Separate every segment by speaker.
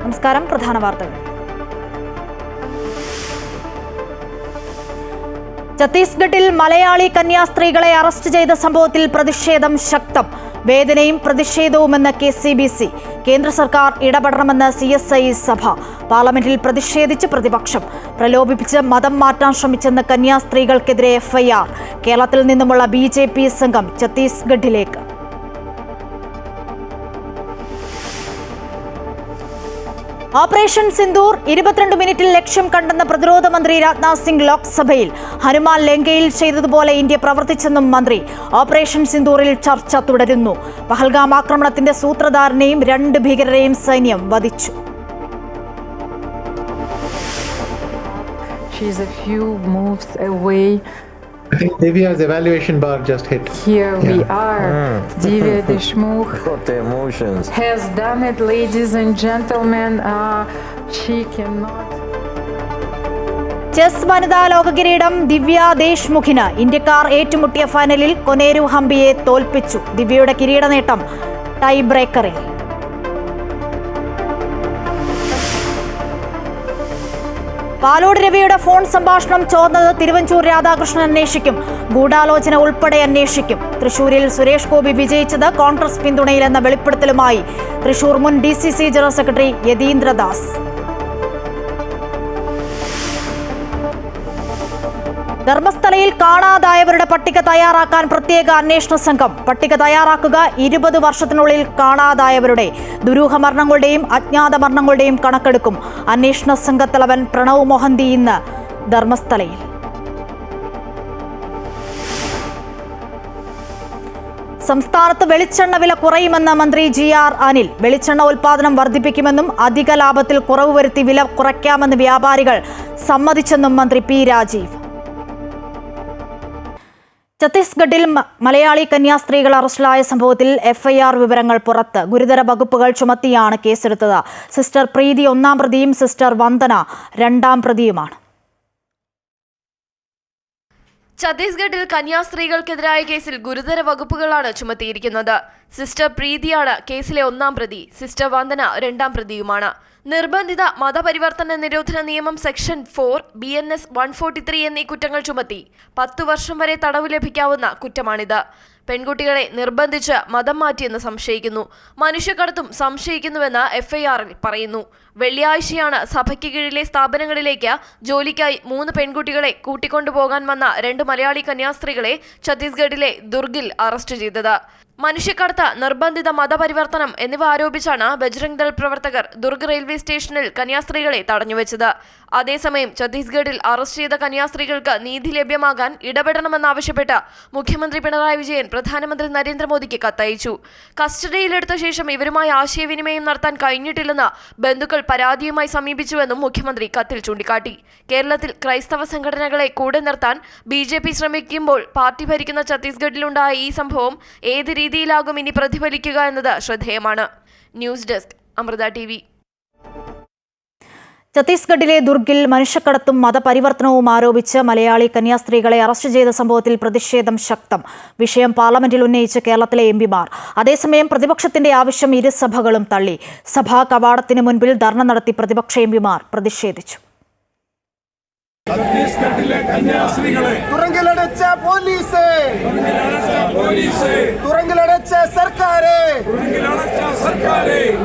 Speaker 1: നമസ്കാരം. പ്രധാന വാർത്തകൾ. ഛത്തീസ്ഗഡിൽ മലയാളി കന്യാസ്ത്രീകളെ അറസ്റ്റ് ചെയ്ത സംഭവത്തിൽ പ്രതിഷേധം ശക്തം. വേദനയും പ്രതിഷേധവുമെന്ന് KCBC. കേന്ദ്ര സർക്കാർ ഇടപെടണമെന്ന് CSI സഭ. പാർലമെന്റിൽ പ്രതിഷേധിച്ച് പ്രതിപക്ഷം. പ്രലോഭിപ്പിച്ച് മതം മാറ്റാൻ ശ്രമിച്ചെന്ന് കന്യാസ്ത്രീകൾക്കെതിരെ FIR. കേരളത്തിൽ നിന്നുമുള്ള BJP സംഘം ഛത്തീസ്ഗഡിലേക്ക്. ഓപ്പറേഷൻ സിന്ദൂർ 22 മിനിറ്റിൽ ലക്ഷ്യം കണ്ടെന്ന പ്രതിരോധ മന്ത്രി രാജ്നാഥ് സിംഗ് ലോക്സഭയിൽ. ഹനുമാൻ ലങ്കയിൽ ചെയ്തതുപോലെ ഇന്ത്യ പ്രവർത്തിച്ചെന്നും മന്ത്രി. ഓപ്പറേഷൻ സിന്ദൂറിൽ ചർച്ച തുടരുന്നു. പഹൽഗാം ആക്രമണത്തിന്റെ സൂത്രധാരനെയും 2 ഭീകരരെയും സൈന്യം വധിച്ചു.
Speaker 2: She's a few moves away.
Speaker 3: I think Divya's evaluation bar just hit.
Speaker 2: Here we are. Divya Deshmukh
Speaker 4: Got the emotions.
Speaker 2: has done it, ladies and gentlemen. She cannot.
Speaker 1: Chess വനിതാ ലോക കിരീടം ദിവ്യ ദേശ്മുഖിന്. ഇന്ത്യക്കാർ ഏറ്റുമുട്ടിയ ഫൈനലിൽ കൊനേരു ഹംപിയെ തോൽപ്പിച്ചു. ദിവ്യയുടെ കിരീട നേട്ടം ടൈ ബ്രേക്കറിൽ. പാലോട് രവിയുടെ ഫോൺ സംഭാഷണം ചോർന്നത് തിരുവഞ്ചൂർ രാധാകൃഷ്ണൻ അന്വേഷിക്കും. ഗൂഢാലോചന ഉൾപ്പെടെ അന്വേഷിക്കും. തൃശൂരിൽ സുരേഷ് ഗോപി വിജയിച്ചത് കോൺഗ്രസ് പിന്തുണയിലെന്ന വെളിപ്പെടുത്തലുമായി തൃശൂർ മുൻ DCC ജനറൽ സെക്രട്ടറി യതീന്ദ്രദാസ്. ധർമ്മസ്ഥലയിൽ കാണാതായവരുടെ പട്ടിക തയ്യാറാക്കാൻ പ്രത്യേക അന്വേഷണ സംഘം. പട്ടിക തയ്യാറാക്കുക. 20 വർഷത്തിനുള്ളിൽ കാണാതായവരുടെ ദുരൂഹ മരണങ്ങളുടെയും അജ്ഞാത മരണങ്ങളുടെയും കണക്കെടുക്കും. അന്വേഷണ സംഘത്തലവൻ പ്രണവ് മൊഹന്തി ഇന്ന് ധർമ്മസ്ഥലയിൽ. സംസ്ഥാനത്ത് വെളിച്ചെണ്ണ വില കുറയുമെന്ന് മന്ത്രി GR അനിൽ. വെളിച്ചെണ്ണ ഉൽപാദനം വർദ്ധിപ്പിക്കുമെന്നും അധിക ലാഭത്തിൽ കുറവ് വരുത്തി വില കുറയ്ക്കാമെന്ന് വ്യാപാരികൾ സമ്മതിച്ചെന്നും മന്ത്രി P രാജീവ്. ഛത്തീസ്ഗഡിൽ മലയാളി കന്യാസ്ത്രീകൾ അറസ്റ്റിലായ സംഭവത്തിൽ FIR വിവരങ്ങൾ പുറത്ത്. ഗുരുതര വകുപ്പുകൾ ചുമത്തിയാണ് കേസെടുത്തത്. സിസ്റ്റർ പ്രീതി 1-ാം പ്രതിയും സിസ്റ്റർ വന്ദന 2-ാം പ്രതിയുമാണ്.
Speaker 5: ഛത്തീസ്ഗഡിൽ കന്യാസ്ത്രീകൾക്കെതിരായ കേസിൽ ഗുരുതര വകുപ്പുകളാണ് ചുമത്തിയിരിക്കുന്നത്. സിസ്റ്റർ പ്രീതിയാണ് കേസിലെ 1-ാം പ്രതി. സിസ്റ്റർ വന്ദന 2-ാം പ്രതിയുമാണ്. നിർബന്ധിത മതപരിവർത്തന നിരോധന നിയമം സെക്ഷൻ 4 BNS 143 എന്നീ കുറ്റങ്ങൾ ചുമത്തി 10 വർഷം വരെ തടവ് ലഭിക്കാവുന്ന കുറ്റമാണിത്. പെൺകുട്ടികളെ നിർബന്ധിച്ച് മതം മാറ്റിയെന്ന് സംശയിക്കുന്നു. മനുഷ്യക്കടത്തും സംശയിക്കുന്നുവെന്ന് FIR-ൽ പറയുന്നു. വെള്ളിയാഴ്ചയാണ് സഭയ്ക്ക് കീഴിലെ സ്ഥാപനങ്ങളിലേക്ക് ജോലിക്കായി 3 പെൺകുട്ടികളെ കൂട്ടിക്കൊണ്ടുപോകാൻ വന്ന 2 മലയാളി കന്യാസ്ത്രീകളെ ഛത്തീസ്ഗഡിലെ ദുർഗിൽ അറസ്റ്റ് ചെയ്തത്. മനുഷ്യക്കടത്ത്, നിർബന്ധിത മതപരിവർത്തനം എന്നിവ ആരോപിച്ചാണ് ബജ്രംഗ് ദൾ പ്രവർത്തകർ ദുർഗ് റെയിൽവേ സ്റ്റേഷനിൽ കന്യാസ്ത്രീകളെ തടഞ്ഞുവെച്ചത്. അതേസമയം ഛത്തീസ്ഗഡിൽ അറസ്റ്റ് ചെയ്ത കന്യാസ്ത്രീകൾക്ക് നീതി ലഭ്യമാകാൻ ഇടപെടണമെന്നാവശ്യപ്പെട്ട് മുഖ്യമന്ത്രി പിണറായി വിജയൻ പ്രധാനമന്ത്രി നരേന്ദ്രമോദിക്ക് കത്തയച്ചു. കസ്റ്റഡിയിലെടുത്ത ശേഷം ഇവരുമായി ആശയവിനിമയം നടത്താൻ കഴിഞ്ഞിട്ടില്ലെന്ന് ബന്ധുക്കൾ പരാതിയുമായി സമീപിച്ചുവെന്നും മുഖ്യമന്ത്രി കത്തിൽ ചൂണ്ടിക്കാട്ടി. കേരളത്തിൽ ക്രൈസ്തവ സംഘടനകളെ കൂടെ നിർത്താൻ BJP ശ്രമിക്കുമ്പോൾ പാർട്ടി ഭരിക്കുന്ന ഛത്തീസ്ഗഡിലുണ്ടായ ഈ സംഭവം ഏത് രീതിയിലാകും ഇനി പ്രതിഫലിക്കുക എന്നത് ശ്രദ്ധേയമാണ്. News desk Amrita TV.
Speaker 1: ഛത്തീസ്ഗഡിലെ ദുർഗിൽ മനുഷ്യക്കടത്തും മതപരിവർത്തനവും ആരോപിച്ച് മലയാളി കന്യാസ്ത്രീകളെ അറസ്റ്റ് ചെയ്ത സംഭവത്തിൽ പ്രതിഷേധം ശക്തം. വിഷയം പാർലമെന്റിൽ ഉന്നയിച്ച് കേരളത്തിലെ MPമാർ. അതേസമയം പ്രതിപക്ഷത്തിന്റെ ആവശ്യം ഇരുസഭകളും തള്ളി. സഭാ കവാടത്തിന് മുൻപിൽ ധർണ നടത്തി പ്രതിപക്ഷ MPമാർ പ്രതിഷേധിച്ചു.
Speaker 6: ഛത്തീസ്ഗഡിലെ കന്യാസ്ത്രീകളെ
Speaker 7: തുറങ്കിലടച്ച പോലീസ്, തുറങ്കിലടച്ച സർക്കാരെ,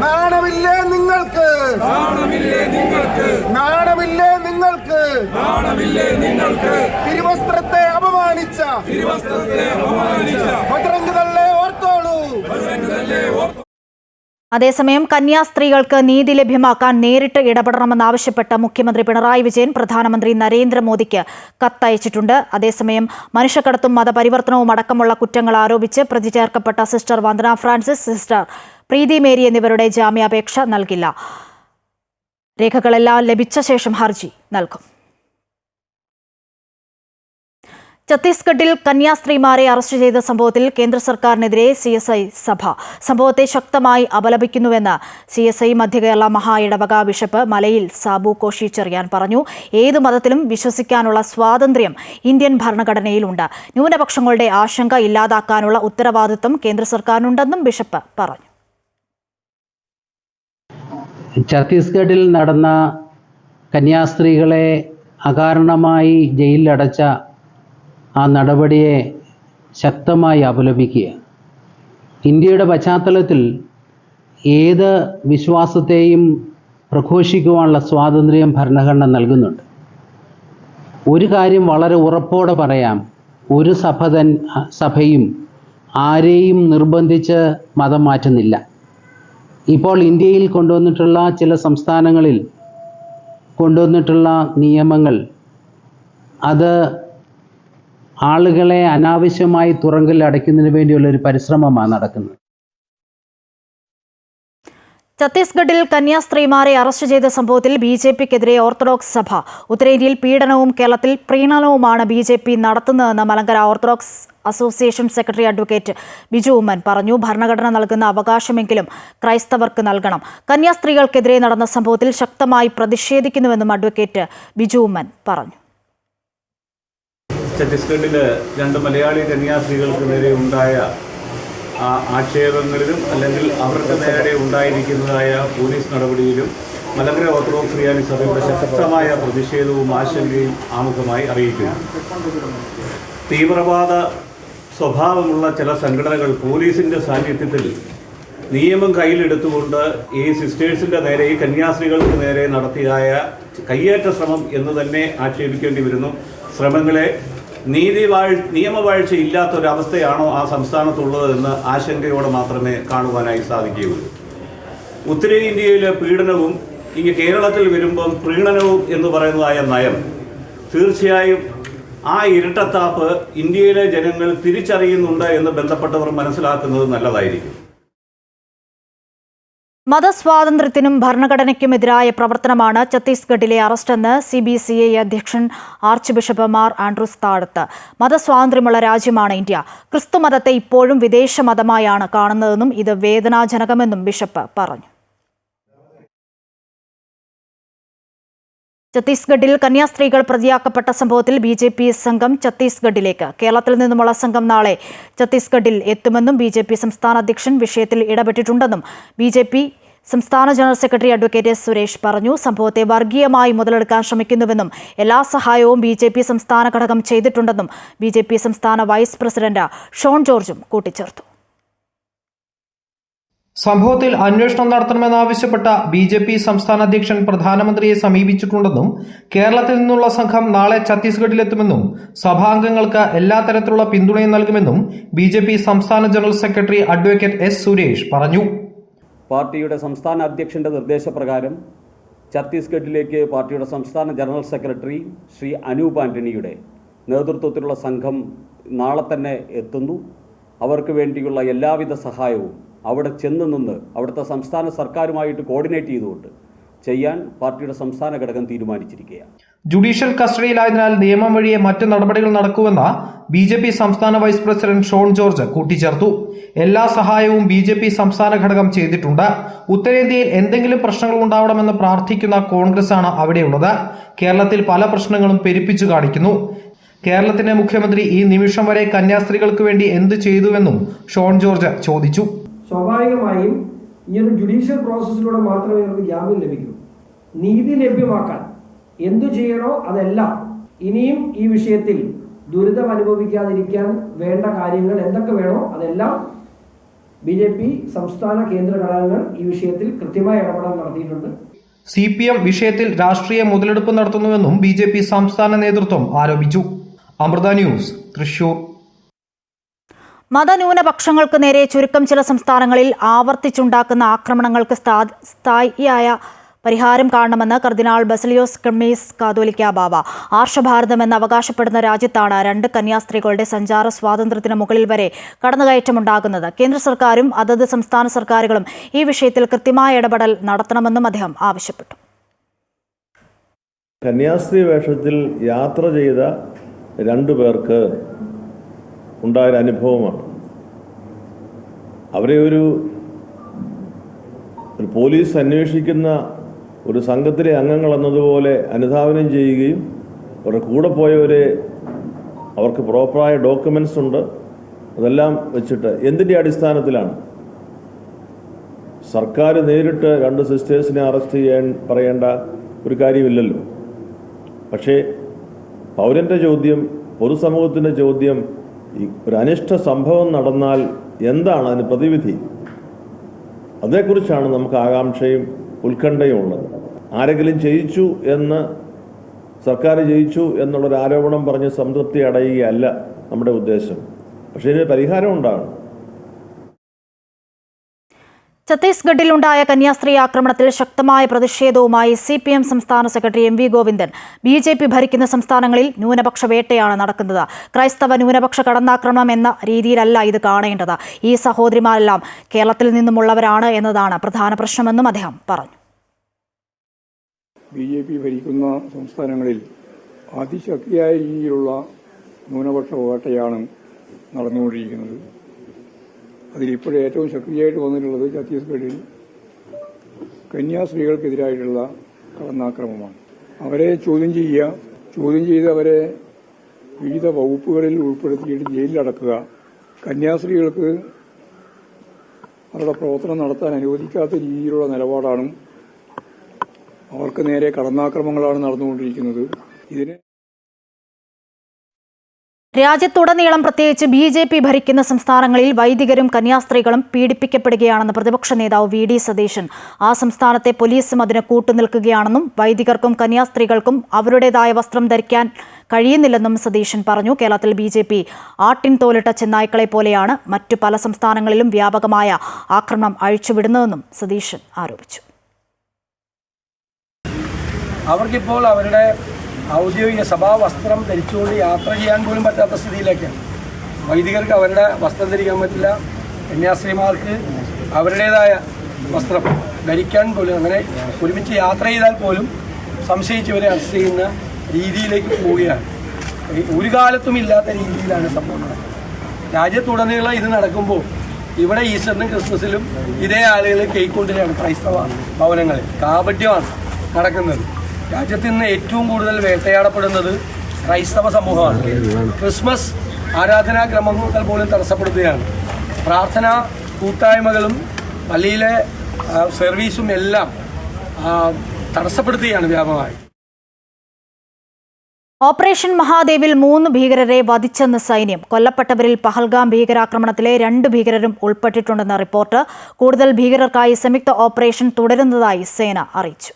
Speaker 7: നാണമില്ലേ നിങ്ങൾക്ക്, നാണമില്ലേ നിങ്ങൾക്ക്, നാണമില്ലേ നിങ്ങൾക്ക്, നാണമില്ലേ നിങ്ങൾക്ക്, തിരുവസ്ത്രത്തെ അപമാനിച്ച, തിരുവസ്ത്രത്തെ അപമാനിച്ച ബജ്രംഗ് ദളിനെ ഓർത്തോളൂ, ബജ്രംഗ് ദളിനെ ഓർത്തോളൂ.
Speaker 1: അതേസമയം കന്യാസ്ത്രീകൾക്ക് നീതി ലഭ്യമാക്കാൻ നേരിട്ട് ഇടപെടണമെന്നാവശ്യപ്പെട്ട് മുഖ്യമന്ത്രി പിണറായി വിജയൻ പ്രധാനമന്ത്രി നരേന്ദ്രമോദിക്ക് കത്തയച്ചിട്ടുണ്ട്. അതേസമയം മനുഷ്യക്കടത്തും മതപരിവർത്തനവും അടക്കമുള്ള കുറ്റങ്ങൾ ആരോപിച്ച് പ്രതി ചേർക്കപ്പെട്ട സിസ്റ്റർ വന്ദന ഫ്രാൻസിസ്, സിസ്റ്റർ പ്രീതി മേരി എന്നിവരുടെ ജാമ്യാപേക്ഷ നൽകില്ല. രേഖകളെല്ലാം ലഭിച്ച ശേഷം ഹർജി നൽകും. ഛത്തീസ്ഗഡിൽ കന്യാസ്ത്രീമാരെ അറസ്റ്റ് ചെയ്ത സംഭവത്തിൽ കേന്ദ്ര സർക്കാരിനെതിരെ CSI സഭ. സംഭവത്തെ ശക്തമായി അപലപിക്കുന്നുവെന്ന് CSI മധ്യകേരള മഹാ ഇടവക ബിഷപ്പ് മലയിൽ സാബു കോശി ചെറിയാൻ പറഞ്ഞു. ഏതു മതത്തിലും വിശ്വസിക്കാനുള്ള സ്വാതന്ത്ര്യം ഇന്ത്യൻ ഭരണഘടനയിലുണ്ട്. ന്യൂനപക്ഷങ്ങളുടെ ആശങ്ക ഇല്ലാതാക്കാനുള്ള ഉത്തരവാദിത്വം കേന്ദ്ര സർക്കാരിനുണ്ടെന്നും ബിഷപ്പ് പറഞ്ഞു.
Speaker 4: ഛത്തീസ്ഗഡിൽ നടന്ന കന്യാസ്ത്രീകളെ അകാരണമായി ജയിലിലടച്ച ആ നടപടിയെ ശക്തമായി അപലപിക്കുക. ഇന്ത്യയുടെ പശ്ചാത്തലത്തിൽ ഏത് വിശ്വാസത്തെയും പ്രഘോഷിക്കുവാനുള്ള സ്വാതന്ത്ര്യം ഭരണഘടന നൽകുന്നുണ്ട്. ഒരു കാര്യം വളരെ ഉറപ്പോടെ പറയാം, ഒരു സഭയും ആരെയും നിർബന്ധിച്ച് മതം മാറ്റുന്നില്ല. ഇപ്പോൾ ഇന്ത്യയിൽ കൊണ്ടുവന്നിട്ടുള്ള ചില സംസ്ഥാനങ്ങളിൽ കൊണ്ടുവന്നിട്ടുള്ള നിയമങ്ങൾ അത് ആളുകളെ അനാവശ്യമായി തുറങ്കിൽ അടയ്ക്കുന്നതിന് വേണ്ടിയുള്ളൊരു പരിശ്രമമാണ് നടക്കുന്നത്.
Speaker 1: ഛത്തീസ്ഗഡിൽ കന്യാസ്ത്രീമാരെ അറസ്റ്റ് ചെയ്ത സംഭവത്തിൽ BJPക്കെതിരെ ഓർത്തഡോക്സ് സഭ. ഉത്തരേന്ത്യയിൽ പീഡനവും കേരളത്തിൽ പ്രീണനവുമാണ് BJP നടത്തുന്നതെന്ന് Malankara orthodox association secretary advocate Biju Oommen പറഞ്ഞു. ഭരണഘടന നൽകുന്ന അവകാശമെങ്കിലും ക്രൈസ്തവർക്ക് നൽകണം. കന്യാസ്ത്രീകൾക്കെതിരെ നടന്ന സംഭവത്തിൽ ശക്തമായി പ്രതിഷേധിക്കുന്നുവെന്നും അഡ്വക്കേറ്റ് ബിജു ഉമ്മൻ പറഞ്ഞു.
Speaker 6: ഛത്തീസ്ഗഡിൽ 2 മലയാളി കന്യാസ്ത്രീകൾക്ക് നേരെ ഉണ്ടായ ആക്ഷേപങ്ങളിലും അല്ലെങ്കിൽ അവർക്ക് നേരെ ഉണ്ടായിരിക്കുന്നതായ പോലീസ് നടപടിയിലും മലങ്കര ഓർത്തഡോക്സ് സുറിയാനി സഭയുടെ ശക്തമായ പ്രതിഷേധവും ആശങ്കയും ആമുഖമായി അറിയിക്കുന്നു. തീവ്രവാദ സ്വഭാവമുള്ള ചില സംഘടനകൾ പോലീസിൻ്റെ സാന്നിധ്യത്തിൽ നിയമം കയ്യിലെടുത്തുകൊണ്ട് ഈ സിസ്റ്റേഴ്സിൻ്റെ നേരെ, ഈ കന്യാസ്ത്രീകൾക്ക് നേരെ നടത്തിയായ കയ്യേറ്റ ശ്രമം എന്ന് തന്നെ ആക്ഷേപിക്കേണ്ടി വരുന്നു. ശ്രമങ്ങളെ നിയമവാഴ്ച ഇല്ലാത്തൊരവസ്ഥയാണോ ആ സംസ്ഥാനത്തുള്ളതെന്ന് ആശങ്കയോടെ മാത്രമേ കാണുവാനായി സാധിക്കുകയുള്ളൂ. ഉത്തരേന്ത്യയിലെ പീഡനവും ഇങ്ങനെ കേരളത്തിൽ വരുമ്പം പ്രീണനവും എന്ന് പറയുന്നതായ നയം തീർച്ചയായും ആ ഇരട്ടത്താപ്പ് ഇന്ത്യയിലെ ജനങ്ങൾ തിരിച്ചറിയുന്നുണ്ട് എന്ന് ബന്ധപ്പെട്ടവർ മനസ്സിലാക്കുന്നത് നല്ലതായിരിക്കും.
Speaker 1: മതസ്വാതന്ത്ര്യത്തിനും ഭരണഘടനയ്ക്കുമെതിരായ പ്രവർത്തനമാണ് ഛത്തീസ്ഗഡിലെ അറസ്റ്റെന്ന് CBCI അധ്യക്ഷൻ ആർച്ച് ബിഷപ്പ് മാർ ആൻഡ്രൂസ് താഴത്ത്. മതസ്വാതന്ത്ര്യമുള്ള രാജ്യമാണ് ഇന്ത്യ. ക്രിസ്തുമതത്തെ ഇപ്പോഴും വിദേശ മതമായാണ് കാണുന്നതെന്നും ഇത് വേദനാജനകമെന്നും ബിഷപ്പ് പറഞ്ഞു. ഛത്തീസ്ഗഡിൽ കന്യാസ്ത്രീകൾ പ്രതിയാക്കപ്പെട്ട സംഭവത്തിൽ BJP സംഘം ഛത്തീസ്ഗഡിലേക്ക്. കേരളത്തിൽ നിന്നുമുള്ള സംഘം നാളെ ഛത്തീസ്ഗഡിൽ എത്തുമെന്നും BJP സംസ്ഥാന അധ്യക്ഷൻ വിഷയത്തിൽ ഇടപെട്ടിട്ടുണ്ടെന്നും BJP സംസ്ഥാന general secretary advocate S. Suresh പറഞ്ഞു. സംഭവത്തെ വർഗീയമായി മുതലെടുക്കാൻ ശ്രമിക്കുന്നുവെന്നും എല്ലാ സഹായവും BJP സംസ്ഥാന ഘടകം ചെയ്തിട്ടുണ്ടെന്നും BJP സംസ്ഥാന വൈസ് പ്രസിഡന്റ് ഷോൺ ജോർജും കൂട്ടിച്ചേർത്തു.
Speaker 8: സംഭവത്തിൽ അന്വേഷണം നടത്തണമെന്നാവശ്യപ്പെട്ട BJP സംസ്ഥാന അധ്യക്ഷൻ പ്രധാനമന്ത്രിയെ സമീപിച്ചിട്ടുണ്ടെന്നും കേരളത്തിൽ നിന്നുള്ള സംഘം നാളെ ഛത്തീസ്ഗഡിലെത്തുമെന്നും സഭാംഗങ്ങൾക്ക് എല്ലാ തരത്തിലുള്ള പിന്തുണയും നൽകുമെന്നും BJP സംസ്ഥാന general secretary advocate S. Suresh പറഞ്ഞു.
Speaker 9: പാർട്ടിയുടെ സംസ്ഥാന അധ്യക്ഷന്റെ നിർദ്ദേശപ്രകാരം ഛത്തീസ്ഗഡിലേക്ക് പാർട്ടിയുടെ സംസ്ഥാന ജനറൽ സെക്രട്ടറി ശ്രീ അനൂപ് ആന്റണിയുടെ നേതൃത്വത്തിലുള്ള സംഘം നാളെ തന്നെ എത്തുന്നു. അവർക്ക് വേണ്ടിയുള്ള എല്ലാവിധ സഹായവും അവിടെ ചെന്ന് നിന്ന് അവിടുത്തെ സംസ്ഥാന സർക്കാരുമായിട്ട് കോർഡിനേറ്റ് ചെയ്തുകൊണ്ട് ചെയ്യാൻ പാർട്ടിയുടെ സംസ്ഥാന ഘടകം തീരുമാനിച്ചിരിക്കുകയാണ്.
Speaker 8: ജുഡീഷ്യൽ കസ്റ്റഡിയിലായതിനാൽ നിയമം വഴിയെ മറ്റ് നടപടികൾ നടക്കുമെന്ന് BJP സംസ്ഥാന വൈസ് പ്രസിഡന്റ് ഷോൺ ജോർജ് കൂട്ടിച്ചേർത്തു. എല്ലാ സഹായവും BJP സംസ്ഥാന ഘടകം ചെയ്തിട്ടുണ്ട്. ഉത്തരേന്ത്യയിൽ എന്തെങ്കിലും പ്രശ്നങ്ങൾ ഉണ്ടാവണമെന്ന് പ്രാർത്ഥിക്കുന്ന കോൺഗ്രസ് ആണ് അവിടെയുള്ളത്. കേരളത്തിൽ പല പ്രശ്നങ്ങളും പെരുപ്പിച്ചു കാണിക്കുന്നു. കേരളത്തിന്റെ മുഖ്യമന്ത്രി ഈ നിമിഷം വരെ കന്യാസ്ത്രീകൾക്ക് വേണ്ടി എന്ത് ചെയ്തുവെന്നും ഷോൺ ജോർജ് ചോദിച്ചു.
Speaker 10: സ്വാഭാവികമായും ഈ ഒരു ജുഡീഷ്യൽ പ്രോസസ്സിലൂടെ മാത്രമേ ഇവർക്ക് ജാമ്യം ലഭിക്കൂ. നീതി ലഭ്യമാക്കാൻ എന്തു ചെയ്യണോ അതെല്ലാം ഇനിയും ഈ വിഷയത്തിൽ ദുരിതം അനുഭവിക്കാതിരിക്കാൻ വേണ്ട കാര്യങ്ങൾ എന്തൊക്കെ വേണോ അതെല്ലാം BJP സംസ്ഥാന കേന്ദ്ര ഘടകങ്ങൾ ഈ വിഷയത്തിൽ കൃത്യമായ ഇടപെടൽ നടത്തിയിട്ടുണ്ട്.
Speaker 8: CPM വിഷയത്തിൽ രാഷ്ട്രീയ മുതലെടുപ്പ് നടത്തുന്നുവെന്നും BJP സംസ്ഥാന നേതൃത്വം ആരോപിച്ചു. അമൃത ന്യൂസ്, തൃശൂർ.
Speaker 1: മതന്യൂനപക്ഷങ്ങൾക്ക് നേരെ ചുരുക്കം ചില സംസ്ഥാനങ്ങളിൽ ആവർത്തിച്ചുണ്ടാക്കുന്ന ആക്രമണങ്ങൾക്ക് സ്ഥായിയായ പരിഹാരം കാണണമെന്ന് കർദിനാൾ ബസലിയോസ് ക്ലെമീസ് കാതോലിക്ക ബാവ. ആർഷഭാരതമെന്ന് അവകാശപ്പെടുന്ന രാജ്യത്താണ് 2 കന്യാസ്ത്രീകളുടെ സഞ്ചാര സ്വാതന്ത്ര്യത്തിന് മുകളിൽ വരെ കടന്നുകയറ്റമുണ്ടാകുന്നത്. കേന്ദ്ര സർക്കാരും അതത് സംസ്ഥാന സർക്കാരുകളും ഈ വിഷയത്തിൽ കൃത്യമായ ഇടപെടൽ നടത്തണമെന്നും അദ്ദേഹം ആവശ്യപ്പെട്ടു.
Speaker 11: കന്യാസ്ത്രീ വേഷത്തിൽ യാത്ര ചെയ്ത 2 പേർക്ക് ഉണ്ടായൊരു അനുഭവമാണ്. അവരെ ഒരു പോലീസ് അന്വേഷിക്കുന്ന ഒരു സംഘത്തിലെ അംഗങ്ങൾ എന്നതുപോലെ അനുധാവനം ചെയ്യുകയും അവരുടെ കൂടെ പോയവരെ അവർക്ക് പ്രോപ്പറായ ഡോക്യുമെൻറ്റ്സ് ഉണ്ട്, അതെല്ലാം വെച്ചിട്ട് എന്തിൻ്റെ അടിസ്ഥാനത്തിലാണ് സർക്കാർ നേരിട്ട് 2 സിസ്റ്റേഴ്സിനെ അറസ്റ്റ് ചെയ്യാൻ പറയേണ്ട ഒരു കാര്യമില്ലല്ലോ. പക്ഷേ പൗരൻ്റെ ചോദ്യം, പൊതുസമൂഹത്തിൻ്റെ ചോദ്യം, ഒരു അനിഷ്ട സംഭവം നടന്നാൽ എന്താണ് അതിന് പ്രതിവിധി? അതേക്കുറിച്ചാണ് നമുക്ക് ആകാംക്ഷയും ഉത്കണ്ഠയും ഉള്ളത്. ആരെങ്കിലും ജയിച്ചു എന്ന്, സർക്കാർ ജയിച്ചു എന്നുള്ളൊരു ആരോപണം പറഞ്ഞ് സംതൃപ്തി അടയുകയല്ല നമ്മുടെ ഉദ്ദേശം. പക്ഷേ ഇതിന് പരിഹാരം ഉണ്ടാകണം.
Speaker 1: ഛത്തീസ്ഗഡിലുണ്ടായ കന്യാസ്ത്രീ ആക്രമണത്തിൽ ശക്തമായ പ്രതിഷേധവുമായി CPM സംസ്ഥാന സെക്രട്ടറി MV ഗോവിന്ദൻ. BJP ഭരിക്കുന്ന സംസ്ഥാനങ്ങളിൽ ന്യൂനപക്ഷ വേട്ടയാണ് നടക്കുന്നത്. ക്രൈസ്തവ ന്യൂനപക്ഷ കടന്നാക്രമണം എന്ന രീതിയിലല്ല ഇത് കാണേണ്ടത്. ഈ സഹോദരിമാരെല്ലാം കേരളത്തിൽ നിന്നുമുള്ളവരാണ് എന്നതാണ് പ്രധാന പ്രശ്നമെന്നും അദ്ദേഹം പറഞ്ഞു.
Speaker 12: BJP ഭരിക്കുന്ന സംസ്ഥാനങ്ങളിൽ അതിശക്തിയായ രീതിയിലുള്ള ന്യൂനപക്ഷ വേട്ടയാണ് നടന്നുകൊണ്ടിരിക്കുന്നത്. അതിലിപ്പോഴും ഏറ്റവും ശക്തിയായിട്ട് വന്നിട്ടുള്ളത് ഛത്തീസ്ഗഡിൽ കന്യാസ്ത്രീകൾക്കെതിരായിട്ടുള്ള കടന്നാക്രമണമാണ്. അവരെ ചോദ്യം ചെയ്ത് അവരെ വിവിധ വകുപ്പുകളിൽ ഉൾപ്പെടുത്തിയിട്ട് ജയിലിലടക്കുക, കന്യാസ്ത്രീകൾക്ക് അവരുടെ പ്രവർത്തനം നടത്താൻ അനുവദിക്കാത്ത രീതിയിലുള്ള നിലപാടാണ്. അവർക്ക് നേരെ കടന്നാക്രമണങ്ങളാണ് നടന്നുകൊണ്ടിരിക്കുന്നത്. ഇതിന്
Speaker 1: രാജ്യത്തുടനീളം പ്രത്യേകിച്ച് BJP ഭരിക്കുന്ന സംസ്ഥാനങ്ങളിൽ വൈദികരും കന്യാസ്ത്രീകളും പീഡിപ്പിക്കപ്പെടുകയാണെന്ന് പ്രതിപക്ഷ നേതാവ് VD സതീശൻ. ആ സംസ്ഥാനത്തെ പോലീസും അതിന് കൂട്ടുനിൽക്കുകയാണെന്നും വൈദികർക്കും കന്യാസ്ത്രീകൾക്കും അവരുടേതായ വസ്ത്രം ധരിക്കാൻ കഴിയുന്നില്ലെന്നും സതീശൻ പറഞ്ഞു. കേരളത്തിൽ BJP ആട്ടിൻ തോലിട്ട ചെന്നായ്ക്കളെ പോലെയാണ് മറ്റു പല സംസ്ഥാനങ്ങളിലും വ്യാപകമായ ആക്രമണം അഴിച്ചുവിടുന്നതെന്നും സതീശൻ ആരോപിച്ചു.
Speaker 10: അവർക്കിപ്പോൾ അവരുടെ ഔദ്യോഗിക സഭാ വസ്ത്രം ധരിച്ചുകൊണ്ട് യാത്ര ചെയ്യാൻ പോലും പറ്റാത്ത സ്ഥിതിയിലേക്കാണ്. വൈദികർക്ക് അവരുടെ വസ്ത്രം ധരിക്കാൻ പറ്റില്ല, കന്യാസ്ത്രീമാർക്ക് അവരുടേതായ വസ്ത്രം ധരിക്കാൻ പോലും, അങ്ങനെ ഒരുമിച്ച് യാത്ര ചെയ്താൽ പോലും സംശയിച്ചവരെ അറസ്റ്റ് ചെയ്യുന്ന രീതിയിലേക്ക് പോവുകയാണ്. ഒരു കാലത്തും ഇല്ലാത്ത രീതിയിലാണ് സംഭവം നടക്കുന്നത്. രാജ്യത്തുടനീളം ഇത് നടക്കുമ്പോൾ ഇവിടെ ഈസ്റ്ററിനും ക്രിസ്മസിലും ഇതേ ആളുകൾ കേക്ക് കൊണ്ടുവരികയാണ്. ക്രൈസ്തവ ഭവനങ്ങളിൽ കാപട്യമാണ് നടക്കുന്നത്. രാജ്യത്ത് ഇന്ന് ഏറ്റവും കൂടുതൽ വേട്ടയാടപ്പെടുന്നത് ക്രൈസ്തവ സമൂഹമാണ്. ക്രിസ്മസ് ആരാധനാക്രമങ്ങൾ പോലും തടസ്സപ്പെടുത്തുകയാണ്. പ്രാർത്ഥനാ കൂട്ടായ്മകളും പള്ളിയിലെ സർവീസും എല്ലാം തടസ്സപ്പെടുത്തുകയാണ് വ്യാപകമായി.
Speaker 1: ഓപ്പറേഷൻ മഹാദേവിൽ 3 ഭീകരരെ വധിച്ചെന്ന് സൈന്യം. കൊല്ലപ്പെട്ടവരിൽ പഹൽഗാം ഭീകരാക്രമണത്തിലെ 2 ഭീകരരും ഉൾപ്പെട്ടിട്ടുണ്ടെന്ന റിപ്പോർട്ട്. കൂടുതൽ ഭീകരർക്കായി സംയുക്ത ഓപ്പറേഷൻ തുടരുന്നതായി സേന അറിയിച്ചു.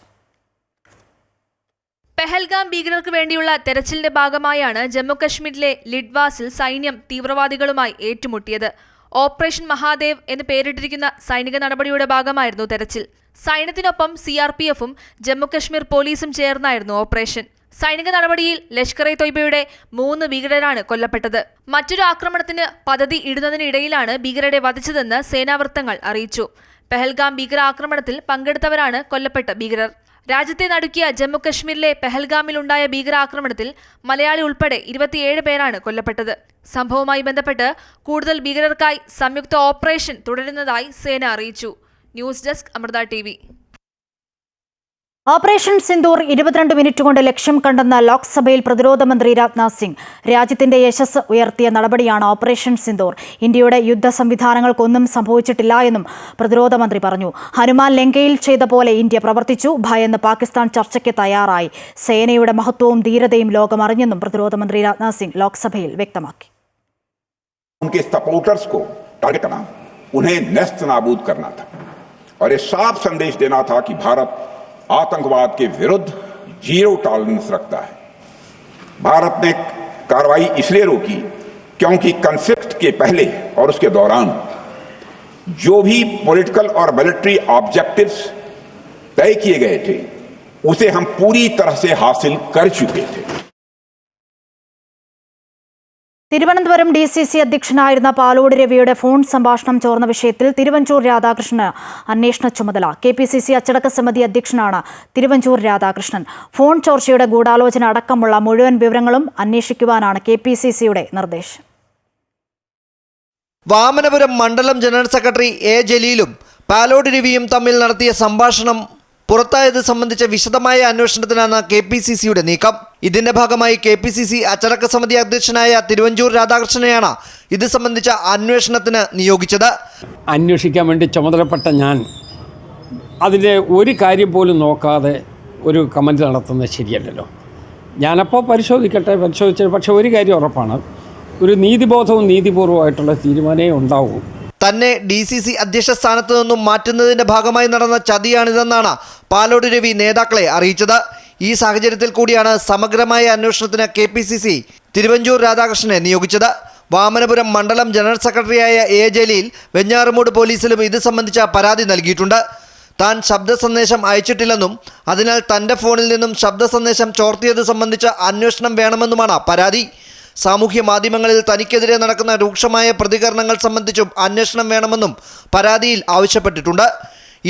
Speaker 5: പെഹൽഗാം ഭീകരർക്ക് വേണ്ടിയുള്ള തെരച്ചിലിന്റെ ഭാഗമായാണ് ജമ്മുകശ്മീരിലെ ലിഡ്വാസിൽ സൈന്യം തീവ്രവാദികളുമായി ഏറ്റുമുട്ടിയത്. ഓപ്പറേഷൻ മഹാദേവ് എന്ന് പേരിട്ടിരിക്കുന്ന സൈനിക നടപടിയുടെ ഭാഗമായിരുന്നു തെരച്ചിൽ. സൈന്യത്തിനൊപ്പം CRPFും ജമ്മുകശ്മീർ പോലീസും ചേർന്നായിരുന്നു ഓപ്പറേഷൻ. സൈനിക നടപടിയിൽ ലഷ്കർ-ഇ-തൊയ്ബയുടെ 3 ഭീകരരാണ് കൊല്ലപ്പെട്ടത്. മറ്റൊരു ആക്രമണത്തിന് പദ്ധതി ഇടുന്നതിനിടയിലാണ് ഭീകരരെ വധിച്ചതെന്ന് സേനാവൃത്തങ്ങൾ അറിയിച്ചു. പെഹൽഗാം ഭീകരാക്രമണത്തിൽ പങ്കെടുത്തവരാണ് കൊല്ലപ്പെട്ട ഭീകരർ. രാജ്യത്തെ നടുക്കിയ ജമ്മുകശ്മീരിലെ പെഹൽഗാമിലുണ്ടായ ഭീകരാക്രമണത്തിൽ മലയാളി ഉൾപ്പെടെ 27 പേരാണ് കൊല്ലപ്പെട്ടത്. സംഭവവുമായി ബന്ധപ്പെട്ട് കൂടുതൽ ഭീകരർക്കായി സംയുക്ത ഓപ്പറേഷൻ തുടരുന്നതായി സേന അറിയിച്ചു. News desk Amrita TV.
Speaker 1: Operation Sindoor 22 minute കൊണ്ട് ലക്ഷ്യം കണ്ടെന്ന ലോക്സഭയിൽ പ്രതിരോധ മന്ത്രി രാജ്നാഥ് സിംഗ്. രാജ്യത്തിന്റെ യശസ് ഉയർത്തിയ നടപടിയാണ് ഓപ്പറേഷൻ സിന്ദൂർ. ഇന്ത്യയുടെ യുദ്ധ സംവിധാനങ്ങൾക്കൊന്നും സംഭവിച്ചിട്ടില്ല എന്നും പ്രതിരോധ മന്ത്രി പറഞ്ഞു. ഹനുമാൻ ലങ്കയിൽ ചെയ്ത പോലെ ഇന്ത്യ പ്രവർത്തിച്ചു. ഭയന്ന് പാകിസ്ഥാൻ ചർച്ചയ്ക്ക് തയ്യാറായി. സേനയുടെ മഹത്വവും ധീരതയും ലോകം അറിഞ്ഞെന്നും പ്രതിരോധ മന്ത്രി രാജ്നാഥ് സിംഗ് ലോക്സഭയിൽ വ്യക്തമാക്കി.
Speaker 13: उनके सपोर्टर्स को टारगेट करना, उन्हें नेस्त नाबूद करना था और ये साफ संदेश देना था कि भारत आतंकवाद के विरुद्ध जीरो टॉलरेंस रखता है. भारत ने कार्रवाई इसलिए रोकी क्योंकि कॉन्फ्लिक्ट के पहले और उसके दौरान जो भी पॉलिटिकल और मिलिट्री ऑब्जेक्टिव्स तय किए गए थे उसे हम पूरी तरह से हासिल कर चुके थे.
Speaker 1: തിരുവനന്തപുരം DCC അധ്യക്ഷനായിരുന്ന പാലോട് രവിയുടെ ഫോൺ സംഭാഷണം ചോർന്ന വിഷയത്തിൽ തിരുവഞ്ചൂർ രാധാകൃഷ്ണന് അന്വേഷണ ചുമതല. KPCC അച്ചടക്ക സമിതി അധ്യക്ഷനാണ് തിരുവഞ്ചൂർ രാധാകൃഷ്ണൻ. ഫോൺ ചോർച്ചയുടെ ഗൂഢാലോചന അടക്കമുള്ള മുഴുവൻ വിവരങ്ങളും അന്വേഷിക്കുവാനാണ് KPCCയുടെ നിർദ്ദേശം.
Speaker 14: വാമനപുരം മണ്ഡലം ജനറൽ സെക്രട്ടറി A ജലീലും പാലോട് രവിയും തമ്മിൽ നടത്തിയ സംഭാഷണം പുറത്തായത് സംബന്ധിച്ച വിശദമായ അന്വേഷണത്തിനാണ് KPCCയുടെ നീക്കം. ഇതിന്റെ ഭാഗമായി KPCC അച്ചടക്ക സമിതി അധ്യക്ഷനായ തിരുവഞ്ചൂർ രാധാകൃഷ്ണനെയാണ് ഇത് സംബന്ധിച്ച അന്വേഷണത്തിന് നിയോഗിച്ചത്.
Speaker 15: അന്വേഷിക്കാൻ വേണ്ടി ചുമതലപ്പെട്ട ഞാൻ
Speaker 12: അതിൻ്റെ ഒരു കാര്യം പോലും നോക്കാതെ ഒരു കമൻറ്റ് നടത്തുന്നത് ശരിയല്ലല്ലോ. ഞാനപ്പോൾ പരിശോധിച്ചു. പക്ഷേ ഒരു കാര്യം ഉറപ്പാണ്, ഒരു നീതിബോധവും നീതിപൂർവമായിട്ടുള്ള തീരുമാനമേ ഉണ്ടാവൂ.
Speaker 14: തന്നെ DCC അധ്യക്ഷ സ്ഥാനത്ത് നിന്നും മാറ്റുന്നതിന്റെ ഭാഗമായി നടന്ന ചതിയാണിതെന്നാണ് പാലോട് രവി നേതാക്കളെ അറിയിച്ചത്. ഈ സാഹചര്യത്തിൽ കൂടിയാണ് സമഗ്രമായ അന്വേഷണത്തിന് KPCC തിരുവഞ്ചൂർ രാധാകൃഷ്ണനെ നിയോഗിച്ചത്. വാമനപുരം മണ്ഡലം ജനറൽ സെക്രട്ടറിയായ A. ജലീൽ വെഞ്ഞാറമൂട് പോലീസിലും ഇത് സംബന്ധിച്ച പരാതി നൽകിയിട്ടുണ്ട്. താൻ ശബ്ദ സന്ദേശം അയച്ചിട്ടില്ലെന്നും അതിനാൽ തൻ്റെ ഫോണിൽ നിന്നും ശബ്ദ സന്ദേശം ചോർത്തിയത് സംബന്ധിച്ച അന്വേഷണം വേണമെന്നുമാണ് പരാതി. സാമൂഹ്യ മാധ്യമങ്ങളിൽ തനിക്കെതിരെ നടക്കുന്ന രൂക്ഷമായ പ്രതികരണങ്ങൾ സംബന്ധിച്ചും അന്വേഷണം വേണമെന്നും പരാതിയിൽ ആവശ്യപ്പെട്ടിട്ടുണ്ട്.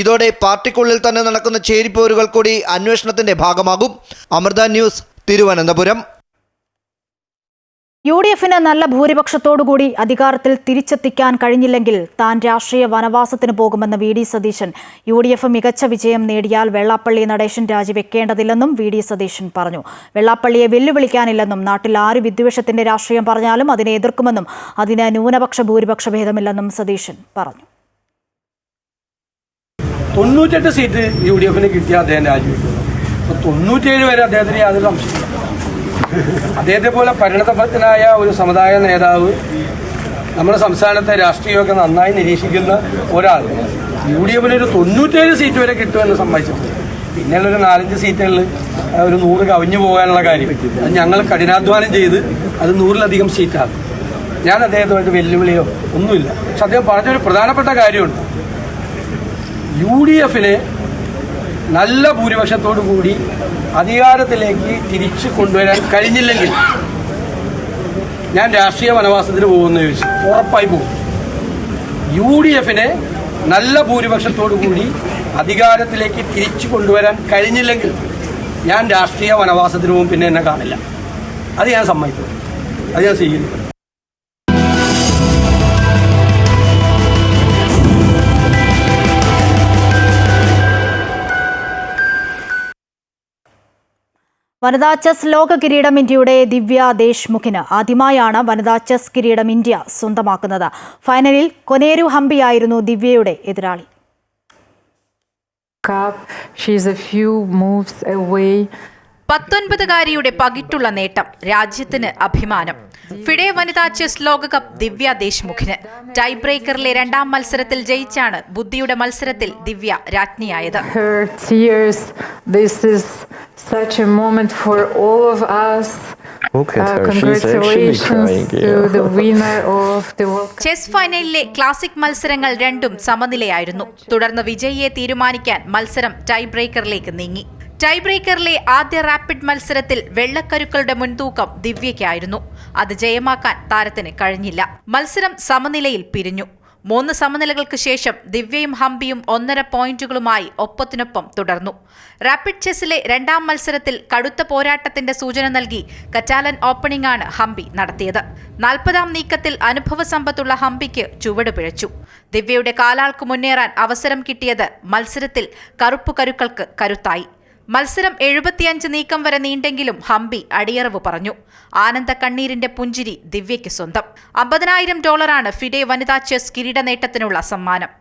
Speaker 14: ഇതോടെ പാർട്ടിക്കുള്ളിൽ തന്നെ നടക്കുന്ന ചേരിപ്പോരുകൾ കൂടി അന്വേഷണത്തിന്റെ ഭാഗമാകും. അമൃത ന്യൂസ്, തിരുവനന്തപുരം.
Speaker 1: UDFന് നല്ല ഭൂരിപക്ഷത്തോടുകൂടി അധികാരത്തിൽ തിരിച്ചെത്തിക്കാൻ കഴിഞ്ഞില്ലെങ്കിൽ താൻ രാഷ്ട്രീയ വനവാസത്തിന് പോകുമെന്ന് VD സതീശൻ. UDF മികച്ച വിജയം നേടിയാൽ വെള്ളാപ്പള്ളി നടേശൻ രാജിവെക്കേണ്ടതില്ലെന്നും VD സതീശൻ പറഞ്ഞു. വെള്ളാപ്പള്ളിയെ വെല്ലുവിളിക്കാനില്ലെന്നും നാട്ടിൽ ആര് വിദ്വേഷത്തിന്റെ രാഷ്ട്രീയം പറഞ്ഞാലും അതിനെ എതിർക്കുമെന്നും അതിന് ന്യൂനപക്ഷ ഭൂരിപക്ഷ ഭേദമില്ലെന്നും സതീശൻ പറഞ്ഞു.
Speaker 10: 98 സീറ്റ് UDFന് കിട്ടിയ അദ്ദേഹം രാജിവെക്കുന്നു. 97 വരെ അദ്ദേഹത്തിന് യാതൊരു സംശയമില്ല. അദ്ദേഹത്തെ പോലെ പരിണതഭക്തനായ ഒരു സമുദായ നേതാവ് നമ്മുടെ സംസ്ഥാനത്തെ രാഷ്ട്രീയമൊക്കെ നന്നായി നിരീക്ഷിക്കുന്ന ഒരാൾ UDFന് ഒരു 97 സീറ്റ് വരെ കിട്ടുമെന്ന് സമ്മതിച്ചിട്ടുണ്ട്. പിന്നെയുള്ളൊരു 4-5 സീറ്റുകളിൽ ഒരു 100 കവിഞ്ഞു പോകാനുള്ള കാര്യം അത് ഞങ്ങൾ കഠിനാധ്വാനം ചെയ്ത് അത് 100-ലധികം സീറ്റാണ്. ഞാൻ അദ്ദേഹത്തുമായിട്ട് വെല്ലുവിളിയോ ഒന്നുമില്ല. പക്ഷെ അദ്ദേഹം പറഞ്ഞൊരു പ്രധാനപ്പെട്ട കാര്യമുണ്ട്. UDFനെ നല്ല ഭൂരിപക്ഷത്തോടു കൂടി അധികാരത്തിലേക്ക് തിരിച്ചു കൊണ്ടുവരാൻ കഴിഞ്ഞില്ലെങ്കിൽ ഞാൻ രാഷ്ട്രീയ വനവാസത്തിന് പോകുമെന്ന് ചോദിച്ചു. ഉറപ്പായി പോകും. UDFനെ നല്ല ഭൂരിപക്ഷത്തോടു കൂടി അധികാരത്തിലേക്ക് തിരിച്ചു കൊണ്ടുവരാൻ കഴിഞ്ഞില്ലെങ്കിൽ ഞാൻ രാഷ്ട്രീയ വനവാസത്തിന് പോകും. പിന്നെ എന്നെ കാണില്ല. അത് ഞാൻ സമ്മതിക്കും. അത് ഞാൻ സ്വീകരിക്കും.
Speaker 1: വനിതാ ചെസ് ലോക കിരീടം ഇന്ത്യയുടെ ദിവ്യ ദേശ്മുഖിന്. ആദ്യമായാണ് വനിതാ ചെസ് കിരീടം ഇന്ത്യ സ്വന്തമാക്കുന്നത്. ഫൈനലിൽ കൊനേരു ഹംപിയായിരുന്നു ദിവ്യയുടെ എതിരാളി.
Speaker 15: 19-കാരിയുടെ പകിട്ടുള്ള നേട്ടം രാജ്യത്തിന് അഭിമാനം. ഫിഡെ വനിതാ ചെസ് ലോകകപ്പ് ദിവ്യ ദേശ്മുഖിന്. ടൈ ബ്രേക്കറിലെ 2ാം മത്സരത്തിൽ ജയിച്ചാണ് ബുദ്ധിയുടെ മത്സരത്തിൽ ദിവ്യ രാജ്ഞിയായത്.
Speaker 2: Such a moment for all of us. Congratulations to the winner of the World Cup.
Speaker 15: Chess ഫൈനലിലെ ക്ലാസിക് മത്സരങ്ങൾ രണ്ടും സമനിലയായിരുന്നു. തുടർന്ന് വിജയിയെ തീരുമാനിക്കാൻ മത്സരം ടൈ ബ്രേക്കറിലേക്ക് നീങ്ങി. ടൈ ബ്രേക്കറിലെ ആദ്യ റാപ്പിഡ് മത്സരത്തിൽ വെള്ളക്കരുക്കളുടെ മുൻതൂക്കം ദിവ്യയ്ക്കായിരുന്നു. അത് ജയമാക്കാൻ താരത്തിന് കഴിഞ്ഞില്ല. മത്സരം സമനിലയിൽ പിരിഞ്ഞു. 3 സമനിലകൾക്ക് ശേഷം ദിവ്യയും ഹംപിയും 1.5 പോയിന്റുകളുമായി ഒപ്പത്തിനൊപ്പം തുടർന്നു. റാപ്പിഡ് ചെസ്സിലെ 2ാം മത്സരത്തിൽ കടുത്ത പോരാട്ടത്തിന്റെ സൂചന നൽകി കറ്റാലൻ ഓപ്പണിംഗ് ആണ് ഹംപി നടത്തിയത്. 40ാം നീക്കത്തിൽ അനുഭവ സമ്പത്തുള്ള ഹംപിക്ക് ചുവട് പിഴച്ചു. ദിവ്യയുടെ കാലാൾക്ക് മുന്നേറാൻ അവസരം കിട്ടിയത് മത്സരത്തിൽ കറുപ്പു കരുക്കൾക്ക് കരുത്തായി. മത്സരം 75 നീക്കം വരെ നീണ്ടെങ്കിലും ഹംപി അടിയറവ് പറഞ്ഞു. ആനന്ദ കണ്ണീരിന്റെ പുഞ്ചിരി ദിവ്യയ്ക്ക് സ്വന്തം. $50,000 ഫിഡെ വനിതാ ചെസ് കിരീട നേട്ടത്തിനുള്ള സമ്മാനം.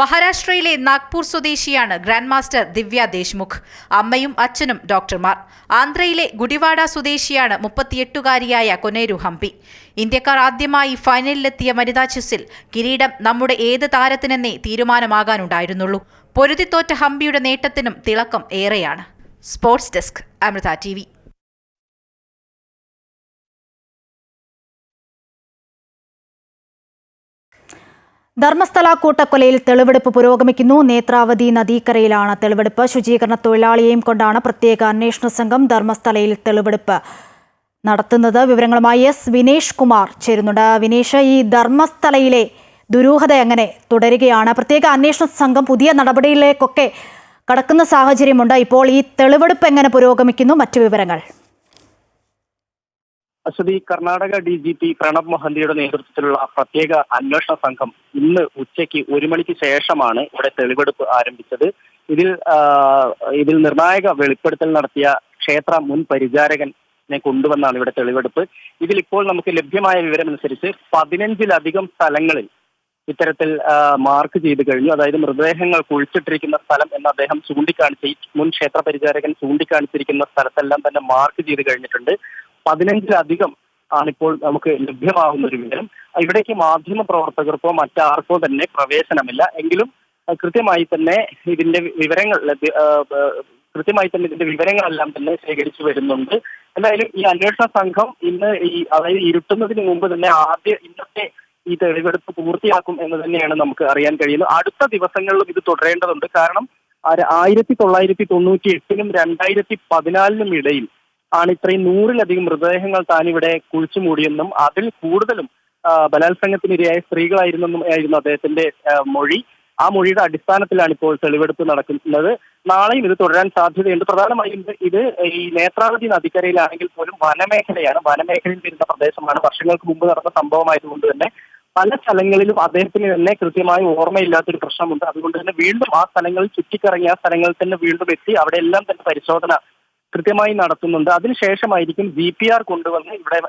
Speaker 15: മഹാരാഷ്ട്രയിലെ നാഗ്പൂർ സ്വദേശിയാണ് ഗ്രാൻഡ് മാസ്റ്റർ ദിവ്യ ദേശ്മുഖ്. അമ്മയും അച്ഛനും ഡോക്ടർമാർ. ആന്ധ്രയിലെ ഗുഡിവാഡ സ്വദേശിയാണ് 38-കാരിയായ കൊനേരു ഹംപി. ഇന്ത്യക്കാർ ആദ്യമായി ഫൈനലിലെത്തിയ വനിതാ ചെസ്സിൽ കിരീടം നമ്മുടെ ഏത് താരത്തിനെന്നേ തീരുമാനമാകാനുണ്ടായിരുന്നുള്ളൂ. പൊരുതിത്തോറ്റ ഹംപിയുടെ നേട്ടത്തിനും തിളക്കം ഏറെയാണ്. Sports desk, Amrita TV.
Speaker 1: Dharmasthala കൂട്ടക്കൊലയിൽ തെളിവെടുപ്പ് പുരോഗമിക്കുന്നു. നേത്രാവതി നദീക്കരയിലാണ് തെളിവെടുപ്പ്. ശുചീകരണ തൊഴിലാളിയെയും കൊണ്ടാണ് പ്രത്യേക അന്വേഷണ സംഘം ധർമ്മസ്ഥലയിൽ തെളിവെടുപ്പ് നടത്തുന്നത്. വിവരങ്ങളുമായി വിനേഷ് കുമാർ ചേരുന്നുണ്ട്. വിനേഷ്, ഈ ധർമ്മസ്ഥലയിലെ ദുരൂഹത എങ്ങനെ തുടരുകയാണ്? പ്രത്യേക അന്വേഷണ സംഘം പുതിയ നടപടിയിലേക്കൊക്കെ കടക്കുന്ന സാഹചര്യമുണ്ട്. ഇപ്പോൾ ഈ തെളിവെടുപ്പ് എങ്ങനെ പുരോഗമിക്കുന്നു? മറ്റു വിവരങ്ങൾ.
Speaker 16: അശ്വതി, കർണാടക DGP പ്രണബ് മൊഹന്തിയുടെ നേതൃത്വത്തിലുള്ള പ്രത്യേക അന്വേഷണ സംഘം ഇന്ന് ഉച്ചയ്ക്ക് 1 മണിക്ക് ശേഷമാണ് ഇവിടെ തെളിവെടുപ്പ് ആരംഭിച്ചത്. ഇതിൽ നിർണായക വെളിപ്പെടുത്തൽ നടത്തിയ ക്ഷേത്ര മുൻ പരിചാരകൻ നെ കൊണ്ടുവന്നാണ് ഇവിടെ തെളിവെടുപ്പ്. ഇതിലിപ്പോൾ നമുക്ക് ലഭ്യമായ വിവരമനുസരിച്ച് 15-ലധികം സ്ഥലങ്ങളിൽ ഇത്തരത്തിൽ മാർക്ക് ചെയ്ത് കഴിഞ്ഞു. അതായത് മൃതദേഹങ്ങൾ കുഴിച്ചിട്ടിരിക്കുന്ന സ്ഥലം എന്ന് അദ്ദേഹം ചൂണ്ടിക്കാണിച്ച, മുൻ ക്ഷേത്ര പരിചാരകൻ ചൂണ്ടിക്കാണിച്ചിരിക്കുന്ന സ്ഥലത്തെല്ലാം തന്നെ മാർക്ക് ചെയ്ത് കഴിഞ്ഞിട്ടുണ്ട്. 15-ലധികം ആണിപ്പോൾ നമുക്ക് ലഭ്യമാകുന്ന ഒരു വിവരം. ഇവിടേക്ക് മാധ്യമ പ്രവർത്തകർക്കോ മറ്റാർക്കോ തന്നെ പ്രവേശനമില്ല. എങ്കിലും കൃത്യമായി തന്നെ ഇതിന്റെ വിവരങ്ങളെല്ലാം തന്നെ ശേഖരിച്ചു വരുന്നുണ്ട്. എന്തായാലും ഈ അന്വേഷണ സംഘം ഇന്ന് അതായത് ഇരുട്ടുന്നതിന് മുമ്പ് തന്നെ ഇന്നത്തെ ഈ തെളിവെടുപ്പ് പൂർത്തിയാക്കും എന്ന് തന്നെയാണ് നമുക്ക് അറിയാൻ കഴിയുന്നത്. അടുത്ത ദിവസങ്ങളിലും ഇത് തുടരേണ്ടതുണ്ട്. കാരണം 1998-നും 2014-നും ഇടയിൽ ആണ് ഇത്രയും 100-ലധികം മൃതദേഹങ്ങൾ താനിവിടെ കുഴിച്ചു മൂടിയെന്നും അതിൽ കൂടുതലും ബലാത്സംഗത്തിനിരയായ സ്ത്രീകളായിരുന്നെന്നും ആയിരുന്നു അദ്ദേഹത്തിന്റെ മൊഴി. ആ മൊഴിയുടെ അടിസ്ഥാനത്തിലാണ് ഇപ്പോൾ തെളിവെടുപ്പ് നടക്കുന്നത്. നാളെയും ഇത് തുടരാൻ സാധ്യതയുണ്ട്. പ്രധാനമായും ഇത് ഈ നേത്രാവതി നദിക്കരയിലാണെങ്കിൽ പോലും വനമേഖലയാണ്. വനമേഖലയിൽ വരുന്ന പ്രദേശമാണ്. വർഷങ്ങൾക്ക് മുമ്പ് നടന്ന സംഭവമായതുകൊണ്ട് തന്നെ പല സ്ഥലങ്ങളിലും അദ്ദേഹത്തിന് തന്നെ കൃത്യമായി ഓർമ്മയില്ലാത്തൊരു പ്രശ്നമുണ്ട്. അതുകൊണ്ട് തന്നെ വീണ്ടും ആ സ്ഥലങ്ങളിൽ ചുറ്റിക്കറങ്ങി ആ സ്ഥലങ്ങളിൽ തന്നെ വീണ്ടും എത്തി അവിടെ എല്ലാം തന്നെ പരിശോധന കൃത്യമായി നടത്തുന്നുണ്ട്. അതിനുശേഷമായിരിക്കും GPR കൊണ്ടുവന്ന് ഇവിടെ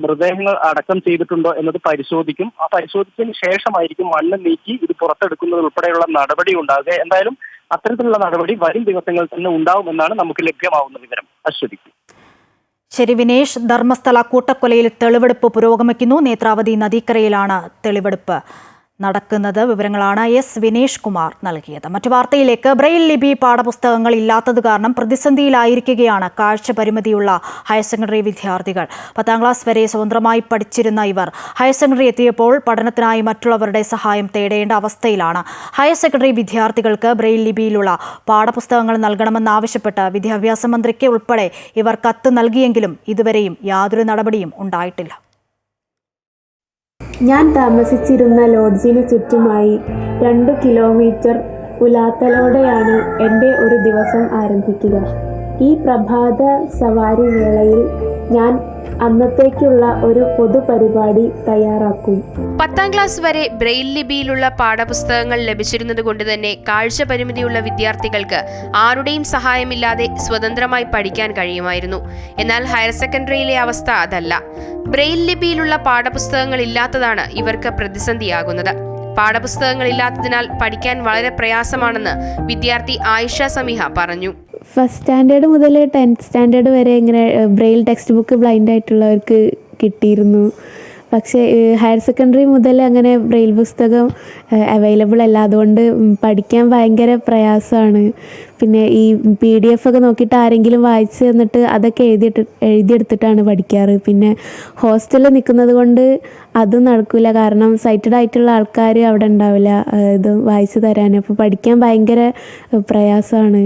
Speaker 16: മൃതദേഹങ്ങൾ അടക്കം ചെയ്തിട്ടുണ്ടോ എന്നത് പരിശോധിക്കും. ആ പരിശോധിച്ചതിന് ശേഷമായിരിക്കും മണ്ണ് നീക്കി ഇത് പുറത്തെടുക്കുന്നത് ഉൾപ്പെടെയുള്ള നടപടി ഉണ്ടാകുക. എന്തായാലും അത്തരത്തിലുള്ള നടപടി വരും ദിവസങ്ങളിൽ തന്നെ ഉണ്ടാവുമെന്നാണ് നമുക്ക് ലഭ്യമാവുന്ന വിവരം. അശ്വതി.
Speaker 1: ശരി വിനേഷ്, ധർമ്മസ്ഥല കൂട്ടക്കൊലയിൽ തെളിവെടുപ്പ് പുരോഗമിക്കുന്നു. നേത്രാവതി നദീക്കരയിലാണ് തെളിവെടുപ്പ് നടക്കുന്നത്. വിവരങ്ങളാണ് വിനേഷ് കുമാർ നൽകിയത്. മറ്റു വാർത്തയിലേക്ക്. ബ്രെയിൽ ലിപി പാഠപുസ്തകങ്ങൾ ഇല്ലാത്തത് കാരണം പ്രതിസന്ധിയിലായിരിക്കുകയാണ് കാഴ്ച പരിമിതിയുള്ള ഹയർ സെക്കൻഡറി വിദ്യാർത്ഥികൾ. 10ാം ക്ലാസ് വരെ സ്വതന്ത്രമായി പഠിച്ചിരുന്ന ഇവർ ഹയർ സെക്കൻഡറി എത്തിയപ്പോൾ പഠനത്തിനായി മറ്റുള്ളവരുടെ സഹായം തേടേണ്ട അവസ്ഥയിലാണ്. ഹയർ സെക്കൻഡറി വിദ്യാർത്ഥികൾക്ക് ബ്രെയിൽ ലിപിയിലുള്ള പാഠപുസ്തകങ്ങൾ നൽകണമെന്നാവശ്യപ്പെട്ട് വിദ്യാഭ്യാസ മന്ത്രിക്ക് ഉൾപ്പെടെ ഇവർ കത്ത് നൽകിയെങ്കിലും ഇതുവരെയും യാതൊരു നടപടിയും ഉണ്ടായിട്ടില്ല.
Speaker 17: ഞാൻ താമസിച്ചിരുന്ന ലോഡ്ജിന് ചുറ്റുമായി 2 കിലോമീറ്റർ ഉലാത്തലോടെയാണ് എൻ്റെ ഒരു ദിവസം ആരംഭിക്കുക. ഈ പ്രഭാത സവാരി വേളയിൽ ഞാൻ അന്നത്തേക്കുള്ള ഒരു പൊതുപരിപാടി തയ്യാറാക്കും.
Speaker 5: 10ാം ക്ലാസ് വരെ ബ്രെയിൽ ലിപിയിലുള്ള പാഠപുസ്തകങ്ങൾ ലഭിച്ചിരുന്നത് കൊണ്ട് തന്നെ കാഴ്ച പരിമിതിയുള്ള വിദ്യാർത്ഥികൾക്ക് ആരുടെയും സഹായമില്ലാതെ സ്വതന്ത്രമായി പഠിക്കാൻ കഴിയുമായിരുന്നു. എന്നാൽ ഹയർ സെക്കൻഡറിയിലെ അവസ്ഥ അതല്ല. ബ്രെയിൽ ലിപിയിലുള്ള പാഠപുസ്തകങ്ങൾ ഇല്ലാത്തതാണ് ഇവർക്ക് പ്രതിസന്ധിയാകുന്നത്. പാഠപുസ്തകങ്ങൾ ഇല്ലാത്തതിനാൽ പഠിക്കാൻ വളരെ പ്രയാസമാണെന്ന് വിദ്യാർത്ഥി ആയിഷ സമീഹ പറഞ്ഞു.
Speaker 17: ഫസ്റ്റ് സ്റ്റാൻഡേർഡ് മുതൽ 10th സ്റ്റാൻഡേർഡ് വരെ ഇങ്ങനെ ബ്രെയിൽ ടെക്സ്റ്റ് ബുക്ക് ബ്ലൈൻഡ് ആയിട്ടുള്ളവർക്ക് കിട്ടിയിരുന്നു. പക്ഷേ ഹയർ സെക്കൻഡറി മുതൽ അങ്ങനെ ബ്രെയിൽ പുസ്തകം അവൈലബിൾ അല്ല. അതുകൊണ്ട് പഠിക്കാൻ ഭയങ്കര പ്രയാസമാണ്. പിന്നെ ഈ PDF ഒക്കെ നോക്കിയിട്ട് ആരെങ്കിലും വായിച്ച് തന്നിട്ട് അതൊക്കെ എഴുതിയെടുത്തിട്ടാണ് പഠിക്കാറ്. പിന്നെ ഹോസ്റ്റലിൽ നിൽക്കുന്നത് കൊണ്ട് അതും നടക്കില്ല. കാരണം സൈറ്റഡ് ആയിട്ടുള്ള ആൾക്കാർ അവിടെ ഉണ്ടാവില്ല ഇത് വായിച്ചു തരാൻ. അപ്പോൾ പഠിക്കാൻ ഭയങ്കര പ്രയാസമാണ്.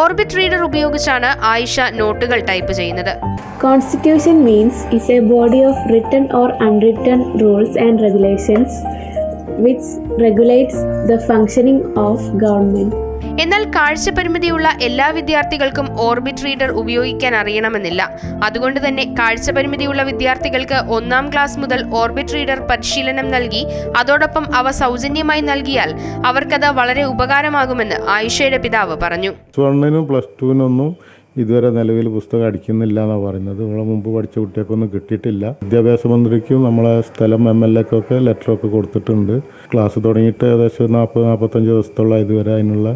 Speaker 5: ഓർബിറ്റ് റീഡർ ഉപയോഗിച്ചാണ് ആയിഷ നോട്ടുകൾ ടൈപ്പ് ചെയ്യുന്നത്.
Speaker 17: Constitution means is a body of written or unwritten rules and regulations which regulates the functioning of government.
Speaker 5: എന്നാൽ കാഴ്ച പരിമിതിയുള്ള എല്ലാ വിദ്യാർത്ഥികൾക്കും ഓർബിറ്റ് റീഡർ ഉപയോഗിക്കാൻ അറിയണമെന്നില്ല. അതുകൊണ്ട് തന്നെ കാഴ്ച പരിമിതിയുള്ള വിദ്യാർത്ഥികൾക്ക് 1ാം ക്ലാസ് മുതൽ ഓർബിറ്റ് റീഡർ പരിശീലനം നൽകി അതോടൊപ്പം അവ സൗജന്യമായി നൽകിയാൽ അവർക്കത് വളരെ ഉപകാരമാകുമെന്ന് ആയിഷയുടെ പിതാവ് പറഞ്ഞു.
Speaker 18: +1-നും +2-നൊന്നും ഇതുവരെ നിലവിൽ പുസ്തകം അടിക്കുന്നില്ല എന്നാണ് പറയുന്നത്. ഇവിടെ മുമ്പ് പഠിച്ച കുട്ടികൾക്കൊന്നും കിട്ടിയിട്ടില്ല. വിദ്യാഭ്യാസ മന്ത്രിക്കും നമ്മളെ സ്ഥലം MLAക്കൊക്കെ ലെറ്ററൊക്കെ കൊടുത്തിട്ടുണ്ട്. ക്ലാസ് തുടങ്ങിയിട്ട് ഏകദേശം 40-45 ദിവസത്തോളം ഇതുവരെ അതിനുള്ള